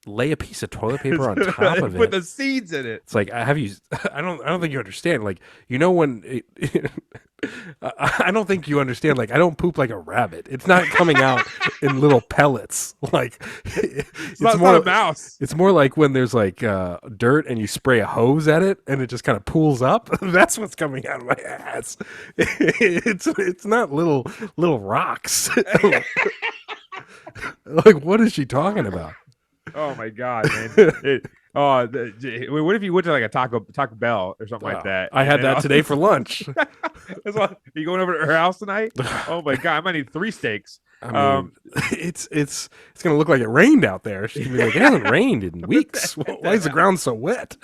lay a piece of toilet paper on top of Put it. the seeds in it. It's like have you? I don't think you understand. Like you know when. I don't think you understand. Like I don't poop like a rabbit. It's not coming out in little pellets. Like it's Not more a mouse. It's more like when there's like dirt and you spray a hose at it and it just kind of pools up. That's what's coming out of my ass. It's not little rocks. Like what is she talking about? Oh my god, man! What if you went to like a Taco Bell or something like that? I had that today for lunch. Are you going over to her house tonight? Oh my god, I might need 3 steaks. I mean, it's gonna look like it rained out there. She's gonna be like, it hasn't rained in weeks. Why is the ground so wet?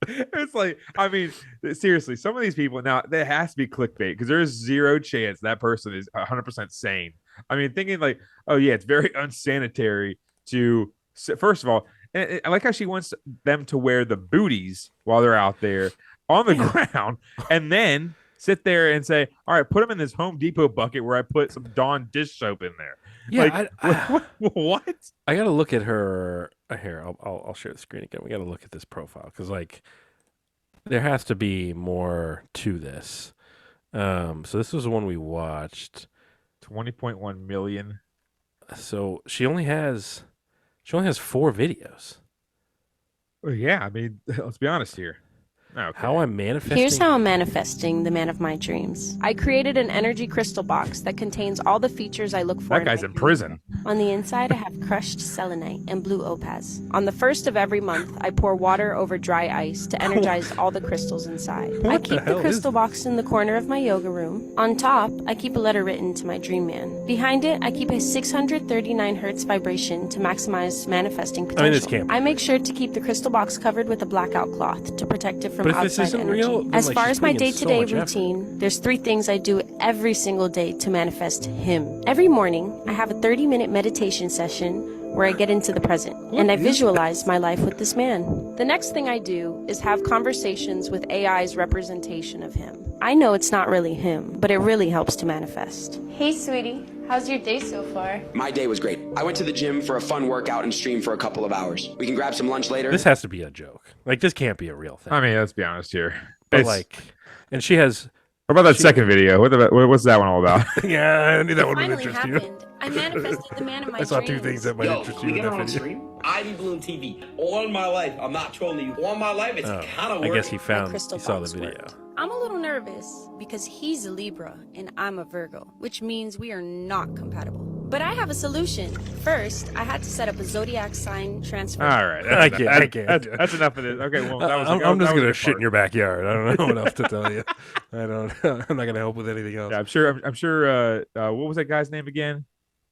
It's like, I mean, seriously, some of these people now, there has to be clickbait because there's zero chance that person is 100% sane. I mean, thinking like, oh yeah, it's very unsanitary to, first of all, and I like how she wants them to wear the booties while they're out there on the ground and then sit there and say, all right, put them in this Home Depot bucket where I put some Dawn dish soap in there. Yeah, like, what? I gotta look at her. Here, I'll share the screen again. We gotta look at this profile because like there has to be more to this. So this was the one we watched. 20.1 million. So she only has 4 videos. Well, yeah, I mean, let's be honest here. Okay. How I'm manifesting. Here's how I'm manifesting the man of my dreams. I created an energy crystal box that contains all the features I look for. That guy's in prison. On the inside, I have crushed selenite and blue opaz. On the first of every month, I pour water over dry ice to energize all the crystals inside. I keep the crystal box in the corner of my yoga room. On top, I keep a letter written to my dream man. Behind it, I keep a 639 hertz vibration to maximize manifesting potential. I mean, this can't be I make sure to keep the crystal box covered with a blackout cloth to protect it from But if this outside isn't energy. real, then, As like, far she's as my putting in so day-to-day much effort. routine, there's 3 things I do every single day to manifest him. Every morning, I have a 30-minute meditation session where I get into the present and I visualize my life with this man. The next thing I do is have conversations with AI's representation of him. I know it's not really him, but it really helps to manifest. Hey, sweetie. How's your day so far? My day was great. I went to the gym for a fun workout and streamed for a couple of hours. We can grab some lunch later. This has to be a joke. Like this can't be a real thing. I mean, let's be honest here. But like, and she has. What about that second video? What's that one all about? Yeah, I knew that one would Finally interest you. happened. I manifested the man of my I saw dreams. 2 things that might Yo, interest we you in get that on video. stream. Ivy Bloom TV. All my life, I'm not trolling you. All my life, it's kind of I working. guess he My crystal saw the box video. worked. I'm a little nervous because he's a Libra and I'm a Virgo, which means we are not compatible. But I have a solution. First, I had to set up a zodiac sign transfer. All right, I can't. That's enough of this. Okay, well, that was. I'm just that was gonna a shit in part. your backyard. I don't know what else to tell you. I'm not gonna help with anything else. Yeah, I'm sure. What was that guy's name again?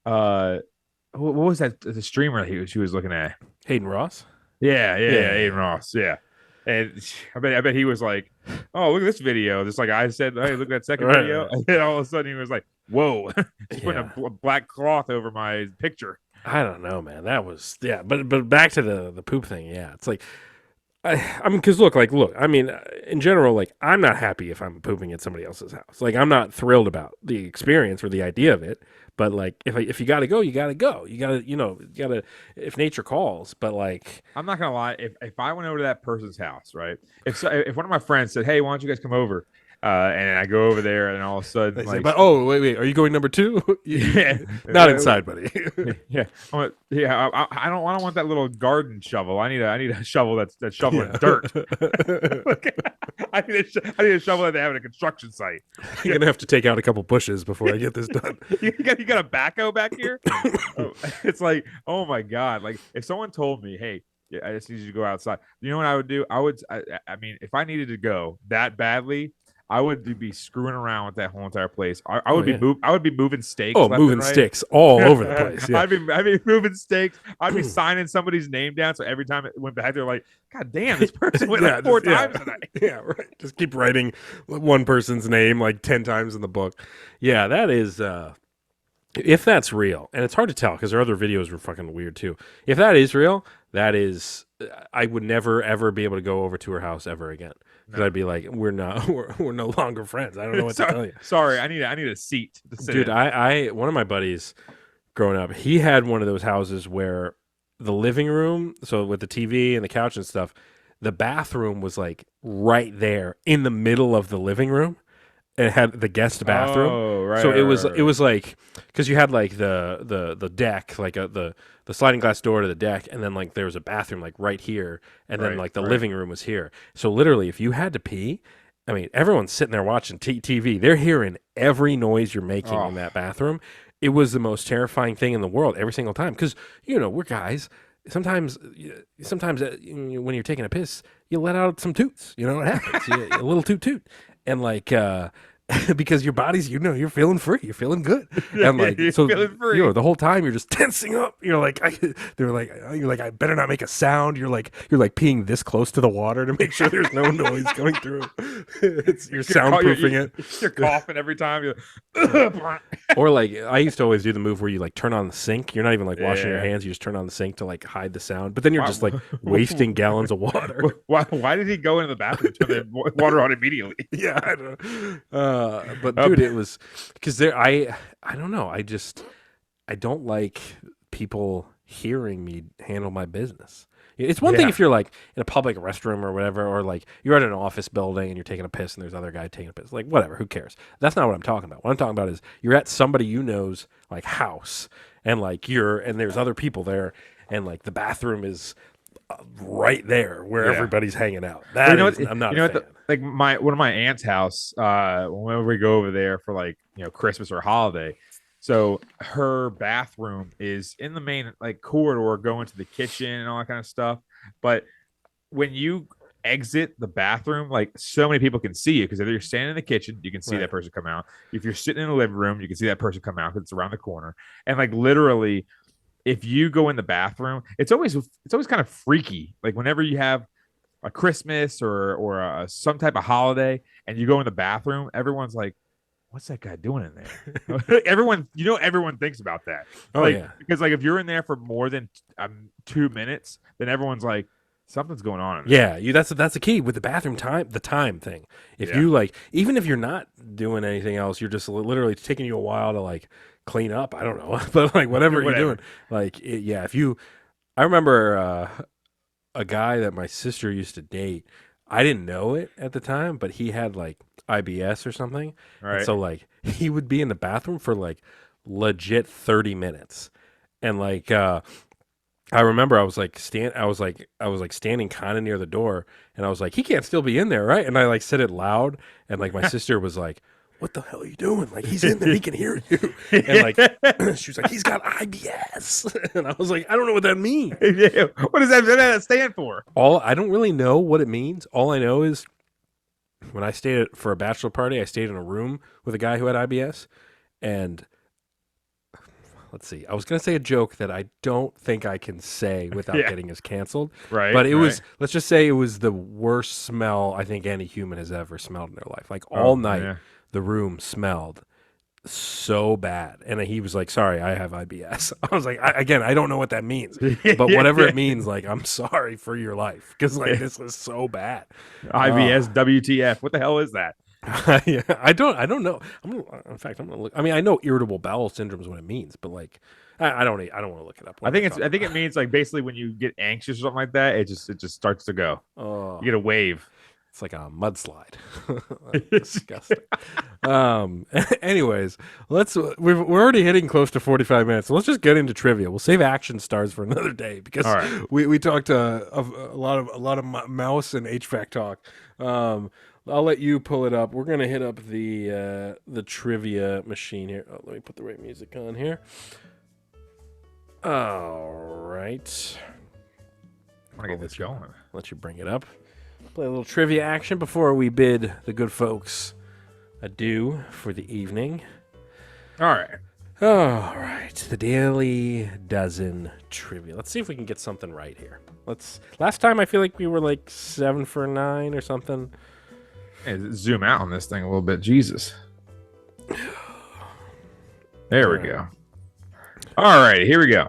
What was that? The streamer she was looking at? Hayden Ross. Yeah, Aiden Ross. Yeah, and I bet he was like, "Oh, look at this video." Just like I said, "Hey, look at that second Right, video," right. and then all of a sudden he was like, "Whoa!" Just putting a black cloth over my picture. I don't know, man. That was but back to the poop thing. Yeah, it's like I mean, because look. I mean, in general, like I'm not happy if I'm pooping at somebody else's house. Like I'm not thrilled about the experience or the idea of it. But like, if you got to go, you got to go. You got to if nature calls. But like, I'm not gonna lie. If I went over to that person's house, right? If one of my friends said, "Hey, why don't you guys come over?" And I go over there, and all of a sudden, they say, like, but wait, are you going number 2? yeah, Not inside, buddy. yeah, I don't want that little garden shovel. I need a shovel that's shoveling dirt. I need a shovel that they have at a construction site. You're gonna have to take out a couple bushes before I get this done. you got a backhoe back here? It's like, oh my god! Like if someone told me, hey, yeah, I just need you to go outside. You know what I would do? I mean, if I needed to go that badly, I would be screwing around with that whole entire place. I would be moving stakes. Oh, left moving and right. sticks all over the place. Yeah. I'd be moving stakes. I'd be signing somebody's name down. So every time it went back, they're like, "God damn, this person went like 4 times tonight." Yeah, right. Just keep writing one person's name like 10 times in the book. Yeah, that is. If that's real, and it's hard to tell because their other videos were fucking weird too. If that is real, that is. I would never ever be able to go over to her house ever again. Because I'd be like, we're no longer friends. I don't know what to tell you. Sorry, I need a seat to sit Dude, in. I one of my buddies growing up. He had one of those houses where the living room, so with the TV and the couch and stuff, the bathroom was like right there in the middle of the living room. And it had the guest bathroom. Oh, right. So right. it was like, because you had like the deck, like the sliding glass door to the deck, and then like there was a bathroom like right here, and then like the living room was here. So literally, if you had to pee, I mean, everyone's sitting there watching TV. They're hearing every noise you're making in that bathroom. It was the most terrifying thing in the world every single time, because we're guys. Sometimes when you're taking a piss, you let out some toots. It happens. A little toot, and like. Because your body's, you're feeling free, you're feeling good, and like so, feeling free. The whole time you're just tensing up. You're like, I better not make a sound. You're like peeing this close to the water to make sure there's no noise coming through. You're soundproofing it. You're coughing every time. Or like I used to always do the move where you like turn on the sink. You're not even like washing your hands. You just turn on the sink to like hide the sound. But then you're just like wasting gallons of water. Why did he go into the bathroom to turn the water on immediately? Yeah, I don't know. But dude, it was because I don't know. I don't like people hearing me handle my business. It's one thing if you're like in a public restroom or whatever, or like you're at an office building and you're taking a piss and there's other guy taking a piss. Like whatever, who cares? That's not what I'm talking about. What I'm talking about is you're at somebody you know's like house, and like and there's other people there, and like the bathroom is right there where everybody's hanging out. I'm not a fan. Like one of my aunt's house, whenever we go over there for like Christmas or holiday, so her bathroom is in the main like corridor going to the kitchen and all that kind of stuff. But when you exit the bathroom, like so many people can see you, because if you're standing in the kitchen, you can see that person come out. If you're sitting in the living room, you can see that person come out because it's around the corner. And like literally, if you go in the bathroom, it's always kind of freaky. Like whenever you have a Christmas or some type of holiday and you go in the bathroom, everyone's like, what's that guy doing in there? everyone thinks about that. Because like if you're in there for more than 2 minutes, then everyone's like, something's going on in there. That's the key with the bathroom time, the time thing. If you like, even if you're not doing anything else, you're just literally it's taking you a while to like clean up. I don't know, but like whatever you're doing, like I remember a guy that my sister used to date. I didn't know it at the time, but he had like IBS or something. Right. And so like he would be in the bathroom for like legit 30 minutes. And like I remember I was standing kind of near the door, and I was like, he can't still be in there, right? And I like said it loud, and like my sister was like, what the hell are you doing? Like, he's in there, he can hear you. And like she was like, he's got IBS. And I was like, I don't know what that means. What does that stand for? I don't really know what it means. All I know is when I stayed for a bachelor party, I stayed in a room with a guy who had IBS, and let's see. I was going to say a joke that I don't think I can say without getting us canceled. Right. But it was, let's just say it was the worst smell I think any human has ever smelled in their life. Like all night, the room smelled so bad. And he was like, sorry, I have IBS. I was like, I don't know what that means. But whatever it means, like, I'm sorry for your life. Because like this was so bad. IBS, WTF. What the hell is that? I don't know. I'm gonna look. I mean, I know irritable bowel syndrome is what it means, but like, I don't want to look it up. I think it means like basically when you get anxious or something like that, it just starts to go. You get a wave. It's like a mudslide. Disgusting. Anyways, we're already hitting close to 45 minutes, so let's just get into trivia. We'll save action stars for another day because we talked a lot of mouse and HVAC talk. I'll let you pull it up. We're gonna hit up the trivia machine here. Oh, let me put the right music on here. All right. I want to get this going. Let you bring it up. Play a little trivia action before we bid the good folks adieu for the evening. All right. All right. The Daily Dozen trivia. Let's see if we can get something right here. Last time I feel like we were like 7 for 9 or something. Hey, zoom out on this thing a little bit. Jesus. There we go. All right, here we go.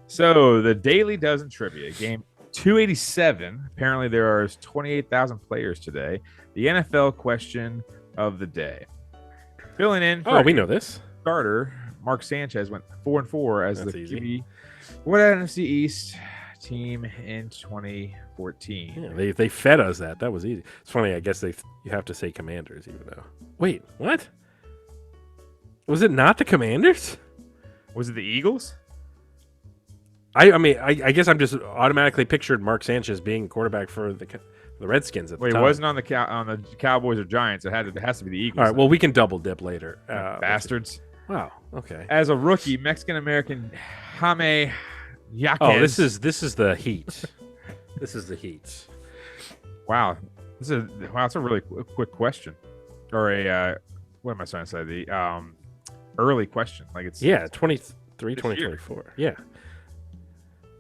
So the Daily Dozen trivia game 287. Apparently there are 28,000 players today. The NFL question of the day. Filling in. Oh, we know this. Starter Mark Sanchez went 4-4 as That's the easy. QB. What NFC East team in 2014? Yeah, they fed us that. That was easy. It's funny. I guess you have to say Commanders, even though. Wait, what? Was it not the Commanders? Was it the Eagles? I mean, I guess I'm just automatically pictured Mark Sanchez being quarterback for the Redskins at the Wait, time. it wasn't on the Cowboys or Giants. It has to be the Eagles. All right. Well, we can double dip later. Bastards. Wow. Okay. As a rookie, Mexican American Jaime Yaquez. Oh, this is the Heat. This is the Heat. Wow. That's a really quick question, or a what am I trying to say? The early question, like it's 23, 2024. Yeah.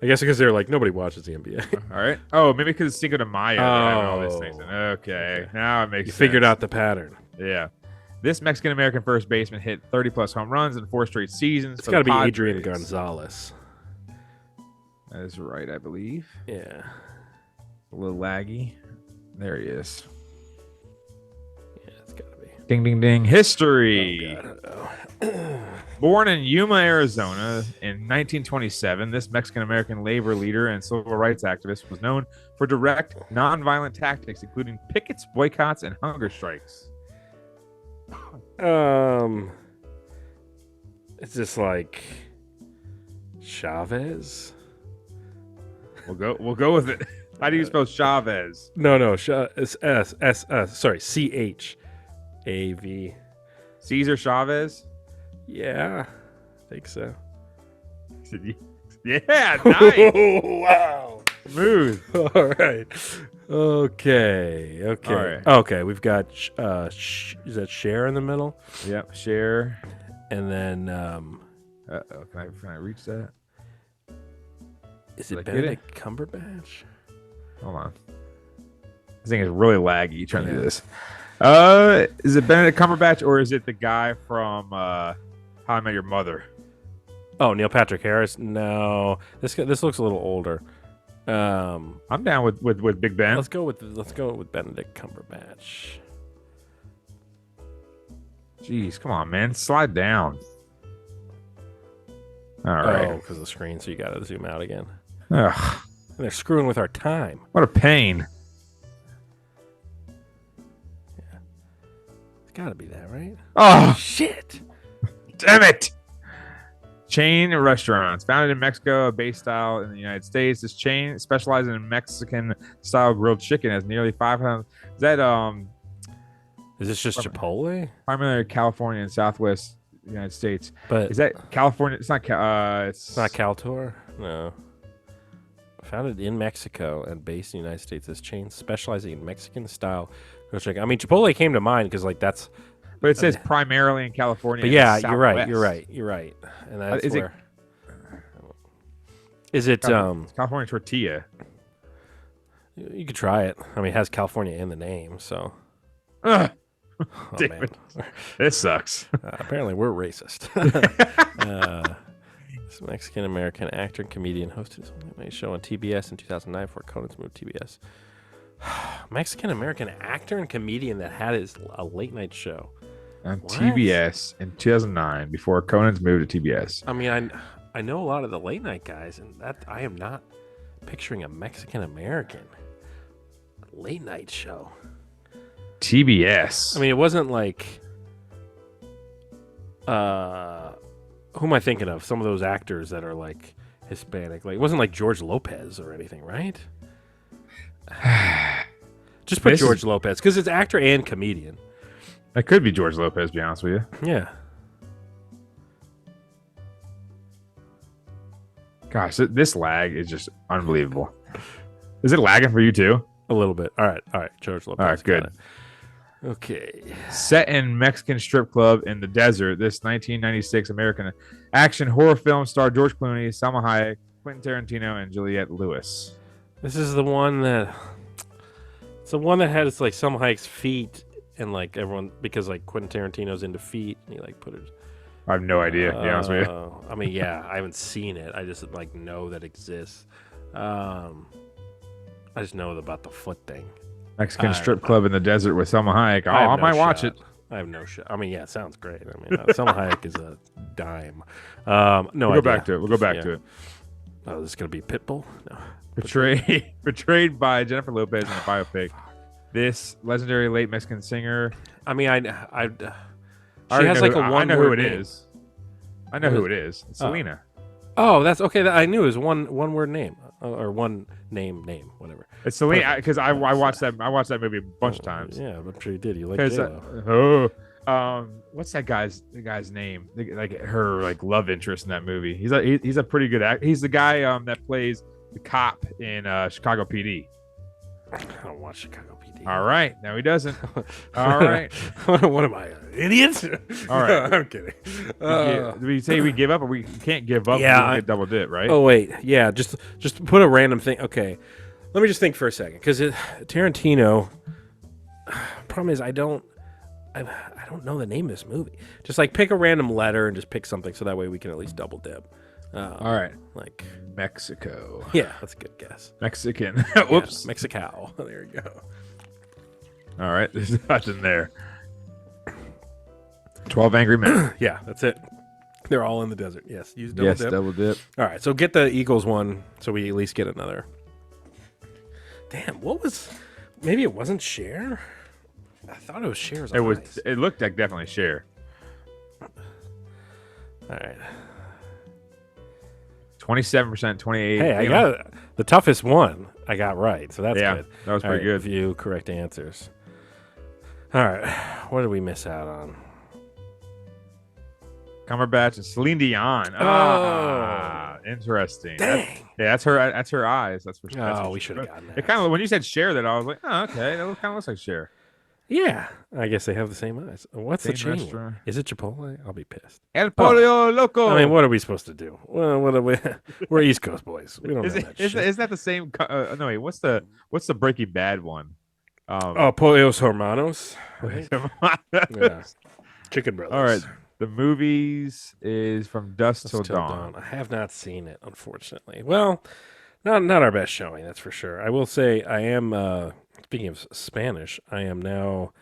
I guess because they're like nobody watches the NBA. all right. Oh, maybe because it's Cinco de Mayo. They're having all these things. Okay, now it makes You sense. figured out the pattern. Yeah. This Mexican American first baseman hit 30+ home runs in 4 straight seasons. It's for got to the be Adrian Padres. Gonzalez. That is right, I believe. Yeah. A little laggy. There he is. Yeah, it's got to be. Ding, ding, ding. History. Oh, God. Born in Yuma, Arizona in 1927, this Mexican-American labor leader and civil rights activist was known for direct, nonviolent tactics, including pickets, boycotts, and hunger strikes. It's just like Chavez. We'll go with it. How do you spell Chavez? No, it's sorry, CHAV. Caesar Chavez? Yeah, I think so. Yeah, nice. Wow. Smooth. All right. Okay. All right. Okay. We've got is that Cher in the middle, Yep, share. and then Uh-oh, can I reach that? is Did I it get it? Benedict Cumberbatch? Hold on. This thing is really laggy trying to do this. Is it Benedict Cumberbatch or is it the guy from How I Met Your Mother? Oh, Neil Patrick Harris. No, this looks a little older. I'm down with Big Ben. Let's go with Benedict Cumberbatch. Jeez, come on, man. Slide down. All right. Oh, because of the screen, so you got to zoom out again. Ugh, And they're screwing with our time. what a pain. It's got to be that, right? Oh, Shit. damn it. Chain restaurants founded in Mexico, a base style in the United States. This chain specializes in Mexican style grilled chicken. Has nearly 500. Is that Is this just Chipotle? primarily California and Southwest United States? But Is that California? It's not. it's not Caltor? No. Founded in Mexico and based in the United States, this chain specializing in Mexican style grilled chicken. I mean, Chipotle came to mind because, like, that's. But it says primarily in California. But and yeah, Southwest. you're right. And that's is it- where. Is it? It's California tortilla. You could try it. I mean, it has California in the name, so. Ugh, Oh, damn man. it. This sucks. Apparently, we're racist. This Mexican American actor and comedian hosted a show on TBS in 2009 before Conan's moved to TBS. Mexican American actor and comedian that had a late night show. On What? TBS in 2009 before Conan's moved to TBS. I mean, I know a lot of the late night guys, and that I am not picturing a Mexican American late night show. TBS. I mean, it wasn't like who am I thinking of? Some of those actors that are like Hispanic. Like, it wasn't like George Lopez or anything, right? Just put This is- George Lopez because it's actor and comedian. That could be George Lopez, to be honest with you. Yeah. Gosh, this lag is just unbelievable. Is it lagging for you too? A little bit. All right. George Lopez. All right, good. got it. Okay. Set in Mexican strip club in the desert, this 1996 American action horror film starred George Clooney, Salma Hayek, Quentin Tarantino, and Juliette Lewis. This is the one that. It's the one that had it's like Selma Hayek's feet and like everyone because like Quentin Tarantino's into feet and he like put it. I have no idea, to be honest with you. I mean, yeah, I haven't seen it. I just like know that exists. I just know about the foot thing. Mexican strip club in the desert with Selma Hayek. Oh, I have no might watch shot. it. I have no shot. I mean, yeah, it sounds great. I mean, Selma Hayek is a dime. No We'll idea. go back to it. We'll go back to it. Oh, this is gonna be Pitbull. No. Portrayed by Jennifer Lopez in a biopic. This legendary late Mexican singer. I mean, she already has know like who- a I know who it one-word name. is. I know who it is. It's Selena. Oh, that's okay. I knew it was one word name or one name, whatever. It's Selena because I watched that. I watched that movie a bunch of times. Yeah, I'm sure you did. You like Because J-Lo. what's that guy's name? Like her love interest in that movie. He's a pretty good actor. He's the guy that plays the cop in Chicago PD. I don't watch Chicago PD. All right, no, he doesn't. All right, what am I, an idiot? All right. I'm kidding. Do we say we give up, or we can't give up? Yeah, we don't get double dip, right? Oh wait, yeah. Just put a random thing. Okay, let me just think for a second because Tarantino. Problem is, I don't know the name of this movie. Just like pick a random letter and just pick something so that way we can at least double dip. All right, like Mexico. Yeah, that's a good guess. Mexican. Whoops. Yeah, Mexico. There you go. All right, there's nothing there. 12 Angry Men. Yeah, that's it. They're all in the desert. Yes, use double dip. Double dip. All right, so get the Eagles one so we at least get another. Damn, what was... Maybe it wasn't Cher? I thought it was Cher's It was. eyes. It looked like definitely Cher. All right. 27%, 28. Hey, I got it. The toughest one I got right, so that's Yeah, good. that was All pretty right, good. Few correct answers. All right, what did we miss out on? Cumberbatch and Celine Dion. Ah, interesting. Dang. That's her. That's her eyes. That's for. Oh, we should have gotten that. It kind of when you said Cher that I was like, oh, okay, that kind of looks like Cher. Yeah, I guess they have the same eyes. What's the Same chain? restaurant. Is it Chipotle? I'll be pissed. El Pollo Loco. I mean, what are we supposed to do? Well, what are we? We're East Coast boys. We don't know that shit. Isn't that the same? No, wait. What's the Breaking Bad one? Oh, Pollos Hermanos. Right? Yeah. Chicken Brothers. All right. The movies is From Dusk Till Dawn. I have not seen it, unfortunately. Well, not our best showing, that's for sure. I will say I am, speaking of Spanish, I am now,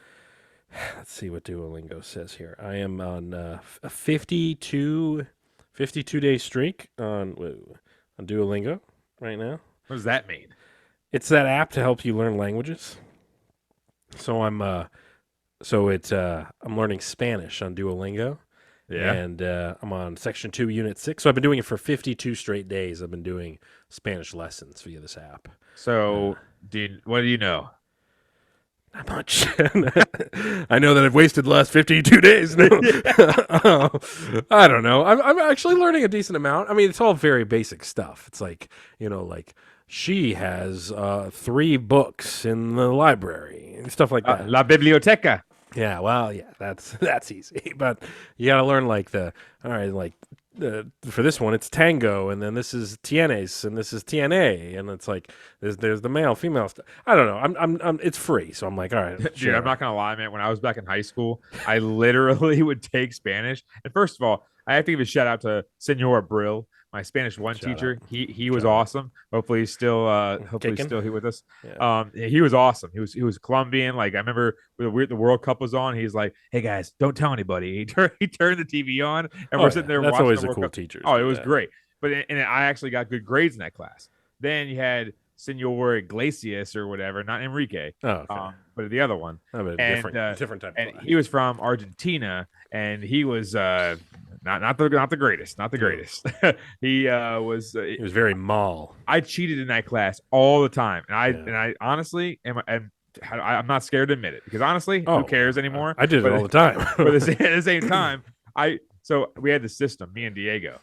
let's see what Duolingo says here. I am on a 52-day streak on Duolingo right now. What does that mean? It's that app to help you learn languages. So I'm learning Spanish on Duolingo. Yeah. And I'm on section 2, unit 6. So I've been doing it for 52 straight days. I've been doing Spanish lessons via this app. So, what do you know? Not much. I know that I've wasted the last 52 days. No. I don't know. I'm actually learning a decent amount. I mean, it's all very basic stuff. It's like, like she has 3 books in the library and stuff like that. La biblioteca. Yeah, well, yeah, that's easy. But you got to learn for this one, it's tango, and then this is tienes, and this is TNA, and it's like there's the male, female stuff. I don't know. I'm it's free, so I'm like, all right. Dude, sure. I'm not gonna lie, man. When I was back in high school, I literally would take Spanish. And first of all, I have to give a shout out to Senor Brill, my Spanish 1 teacher. He was awesome. Hopefully he's still here with us. Yeah. He was awesome. He was Colombian. Like I remember when the World Cup was on, he's like, "Hey guys, don't tell anybody." He turned the TV on, and we're sitting there That's watching always the a World cool Cup. teacher. Oh, it was great. But I actually got good grades in that class. Then you had Senor Iglesias or whatever, not Enrique. Oh, okay. But the other one. Different type. And of he was from Argentina, and he was not the greatest, not the greatest. He was very mall. I cheated in that class all the time, and I honestly I'm not scared to admit it because honestly, who cares anymore? I did it all the time. But at the same time, so we had the system. Me and Diego.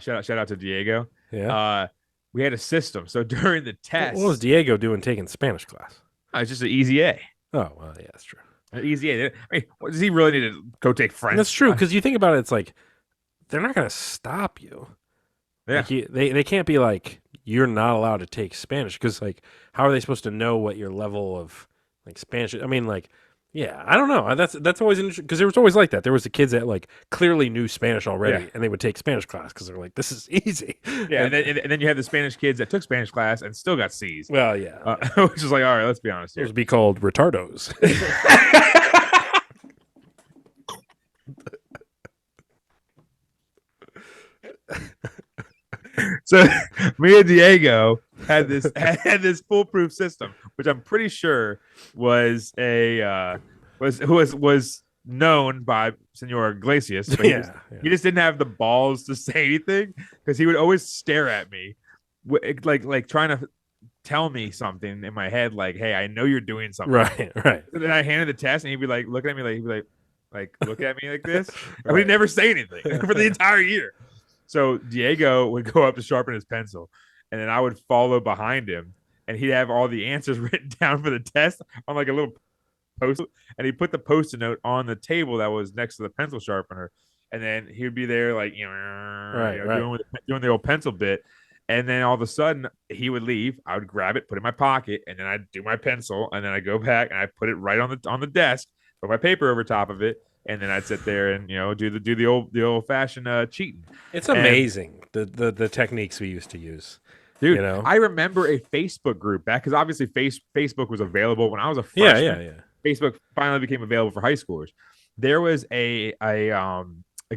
Shout out to Diego. Yeah. We had a system. So during the test, What was Diego doing taking Spanish class? it's just an easy A. Oh, well, yeah, that's true. An easy A. I mean, does he really need to go take French? And that's true because you think about it, it's like they're not going to stop you. Yeah. Like they can't be like you're not allowed to take Spanish because like how are they supposed to know what your level of like Spanish? I mean, like. Yeah, I don't know. That's always interesting because there was always like that. There was the kids that like clearly knew Spanish already, and they would take Spanish class because they're like, "This is easy." Yeah, and then you have the Spanish kids that took Spanish class and still got C's. Well, yeah, Which is like, all right, let's be honest here. those would be called retardos. So me and Diego had this foolproof system, which I'm pretty sure was was known by Senor Iglesias, but he just didn't have the balls to say anything because he would always stare at me, like trying to tell me something in my head, like, "Hey, I know you're doing something." Right. And then I handed the test, and he'd be like, looking at me, like he'd be like look at me like this, and we'd never say anything for the entire year. So Diego would go up to sharpen his pencil, and then I would follow behind him, and he'd have all the answers written down for the test on like a little post, and he put the post-it note on the table that was next to the pencil sharpener, and then he would be there like doing the old pencil bit, and then all of a sudden he would leave. I would grab it, put it in my pocket, and then I'd do my pencil, and then I go back and I put it right on the desk, put my paper over top of it, and then I'd sit there and do the old fashioned cheating. It's amazing the techniques we used to use. Dude, I remember a Facebook group back because obviously Facebook was available when I was a freshman. Yeah. Facebook finally became available for high schoolers. There was a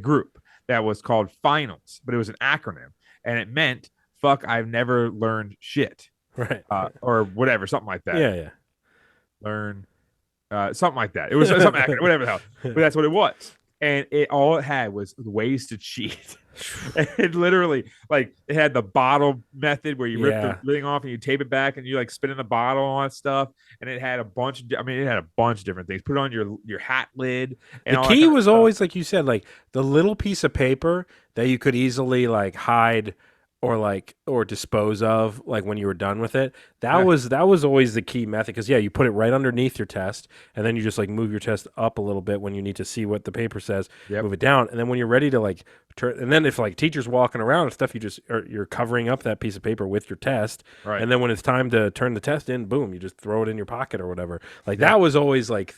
group that was called Finals, but it was an acronym, and it meant "fuck, I've never learned shit," right? Or whatever, something like that. Yeah. Learn, something like that. It was something acronym, whatever the hell, but that's what it was. And all it had was ways to cheat. It literally, like, it had the bottle method where you rip the thing off and you tape it back and you like spin in the bottle and all that stuff. And it had a bunch of different things. Put it on your hat lid. And the key was always, like you said, like the little piece of paper that you could easily like hide or dispose of, like when you were done with it. That was always the key method, because you put it right underneath your test, and then you just like move your test up a little bit when you need to see what the paper says. Move it down, and then when you're ready to like turn, and then if like teachers walking around and stuff, you're covering up that piece of paper with your test, right? And then when it's time to turn the test in, boom, you just throw it in your pocket or whatever. Like that was always like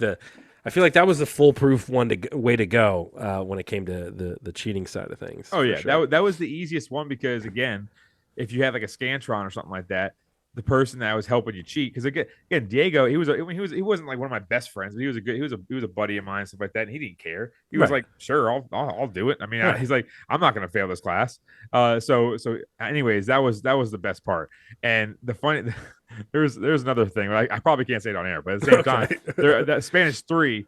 I feel like that was the foolproof way to go when it came to the cheating side of things. Oh yeah, sure. that was the easiest one, because again, if you had like a Scantron or something like that, the person that was helping you cheat, because again, Diego, he wasn't like one of my best friends, but he was a buddy of mine and stuff like that, and he didn't care. He was like, sure, I'll do it. I mean, he's like, I'm not gonna fail this class. So anyways, that was the best part. And the funny. There's another thing. I probably can't say it on air, but at the same time, that Spanish 3,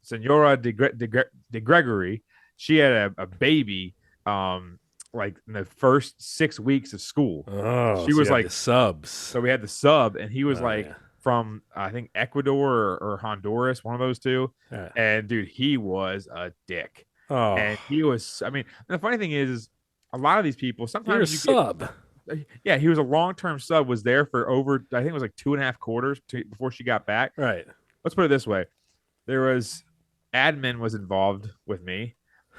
Senora de Gregory, she had a baby, like in the first 6 weeks of school. Oh, she was like the subs. So we had the sub, and he was from I think Ecuador or Honduras, one of those two. Yeah. And dude, he was a dick. Oh, and he was. I mean, the funny thing is a lot of these people sometimes sub. Yeah, he was a long-term sub, was there for over, I think it was like 2.5 quarters before she got back. Right. Let's put it this way. There was admin was involved with me,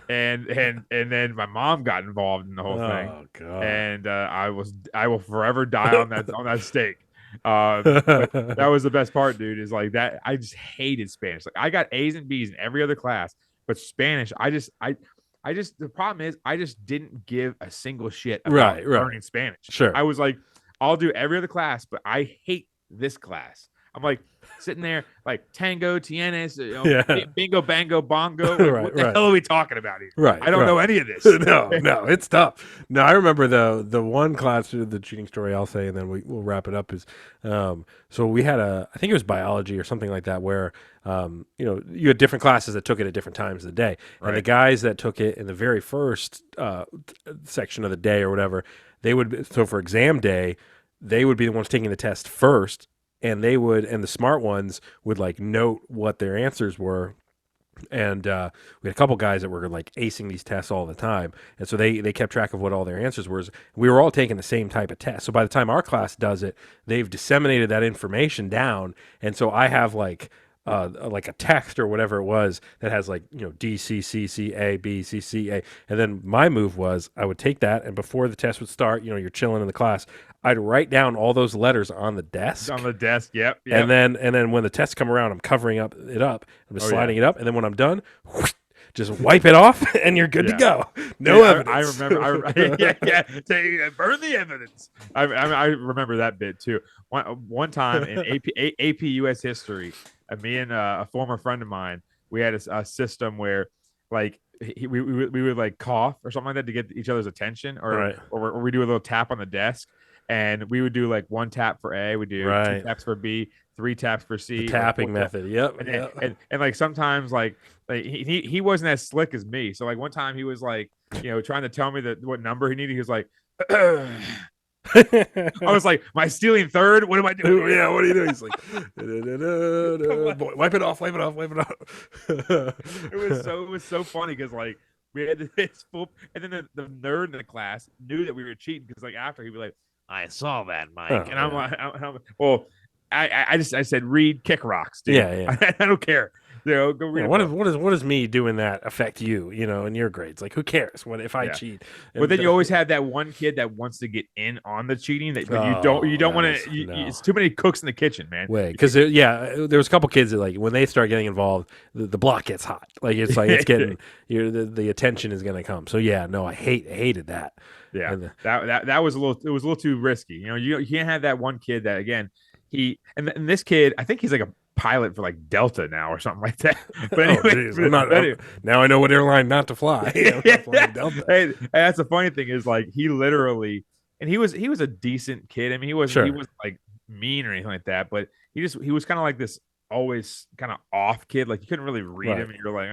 and then my mom got involved in the whole thing. Oh god. And I will forever die on that stake. That was the best part, dude, is like that. I just hated Spanish. Like I got A's and B's in every other class, but Spanish, the problem is I just didn't give a single shit about learning Spanish. Sure. I was like, I'll do every other class, but I hate this class. I'm like sitting there like tango, tienes, bingo, bango, bongo. Like, what the hell are we talking about here? Right. I don't know any of this. No, it's tough. No, I remember the one class, the cheating story I'll say, and then we'll wrap it up, is so we had I think it was biology or something like that, where you had different classes that took it at different times of the day. And the guys that took it in the very first section of the day or whatever, so for exam day, they would be the ones taking the test first. And and the smart ones would like note what their answers were. And we had a couple guys that were like acing these tests all the time. And so they kept track of what all their answers were. We were all taking the same type of test. So by the time our class does it, they've disseminated that information down. And so I have like a text or whatever it was that has like, D, C, C, C, A, B, C, C, A. And then my move was I would take that, and before the test would start, you're chilling in the class, I'd write down all those letters on the desk. On the desk, yep. And then when the tests come around, I'm covering up it up. I'm just sliding it up, and then when I'm done, whoosh, just wipe it off, and you're good to go. No evidence. I remember. Burn the evidence. I remember that bit too. One time in AP US history, me and a former friend of mine, we had a system where, like, we would like cough or something like that to get each other's attention, or we do a little tap on the desk, and we would do like 1 tap for A, we do 2 taps for B, 3 taps for C, the tapping method. Yep. And like sometimes like he wasn't as slick as me, so like one time he was like trying to tell me that what number he needed. He was like. I was like, am I stealing third? What am I doing? Yeah, what are you doing? He's like, wipe it off. It was so funny because like we had this full, and then the nerd in the class knew that we were cheating because like after he'd be like, I saw that, Mike, and I'm like, well, I said read Kick Rocks, dude. Yeah. I don't care. Go read. What does me doing that affect you? In your grades, like who cares? What if I cheat? But then you always have that one kid that wants to get in on the cheating. But you don't want to. It's too many cooks in the kitchen, man. Because there was a couple kids that like when they start getting involved, the block gets hot. Like it's getting the attention is going to come. So yeah, no, I hated that. Yeah, that was a little too risky. You can't have that one kid that again and this kid, I think he's like a pilot for like Delta now or something like that. But anyway, now I know what airline not to fly. Delta. Hey, that's the funny thing is like he literally, and he was a decent kid. I mean, he was like mean or anything like that, but he was kind of like this always kind of off kid. Like you couldn't really read him, and you're like,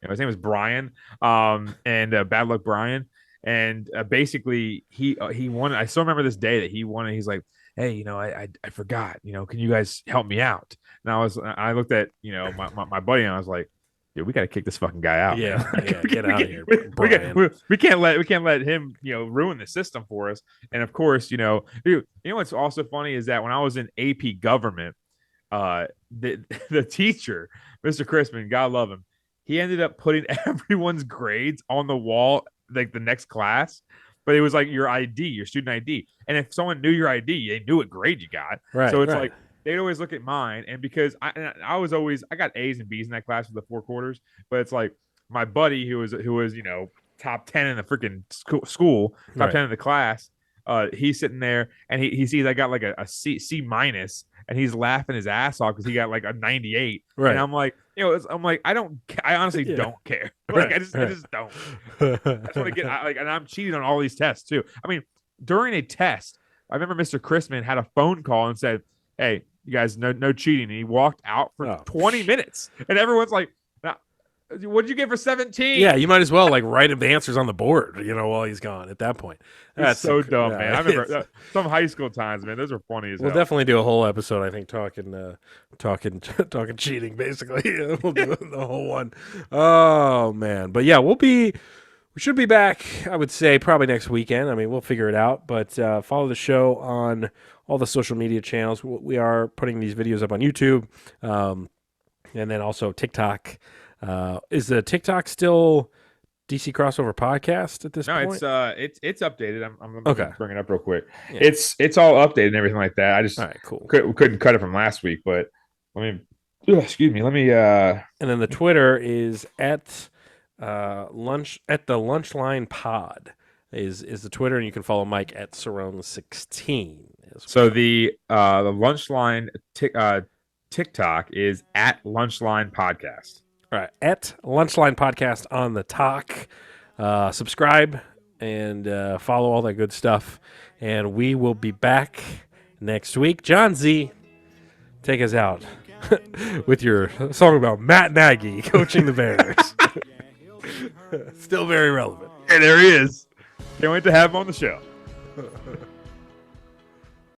his name was Brian, and Bad Luck Brian, and basically he wanted. I still remember this day that he wanted. He's like, hey, I forgot, can you guys help me out? And I looked at, my buddy and I was like, dude, we got to kick this fucking guy out. Yeah, get out of here. We can't let him, ruin the system for us. And of course, dude, what's also funny is that when I was in AP government, the teacher, Mr. Crispin, God love him, he ended up putting everyone's grades on the wall, like the next class. But it was like your ID, your student ID. And if someone knew your ID, they knew what grade you got. Right. So it's like they'd always look at mine. And because I got A's and B's in that class for the 4 quarters. But it's like my buddy who was top 10 in the freaking school, top 10 in the class. He's sitting there and he sees I got like a C minus, and he's laughing his ass off because he got like a 98. Right. And I'm like, I honestly don't care. Like I just don't. I just want to get and I'm cheating on all these tests too. I mean, during a test, I remember Mr. Chrisman had a phone call and said, hey, you guys, no cheating. And he walked out for 20 minutes, and everyone's like, what'd you get for 17? Yeah, you might as well like write the answers on the board, while he's gone at that point. That's so dumb, man. I remember some high school times, man. Those are funny as hell. We'll definitely do a whole episode, I think, talking cheating, basically. We'll do the whole one. Oh, man. But yeah, we should be back, I would say, probably next weekend. I mean, we'll figure it out. But follow the show on all the social media channels. We are putting these videos up on YouTube, and then also TikTok. Is the TikTok still DC Crossover Podcast at this point? No, it's updated. I'm okay. Bring it up real quick. Yeah. It's all updated and everything like that. I just cool. couldn't cut it from last week, but excuse me. Let me. And then the Twitter is at the Lunchline Pod is the Twitter, and you can follow Mike at Cerrone16. So the Lunchline TikTok is at Lunchline Podcast. All right, at Lunchline Podcast on the talk. Subscribe and follow all that good stuff. And we will be back next week. John Z, take us out with your song about Matt Nagy coaching the Bears. Still very relevant. Hey, there he is. Can't wait to have him on the show.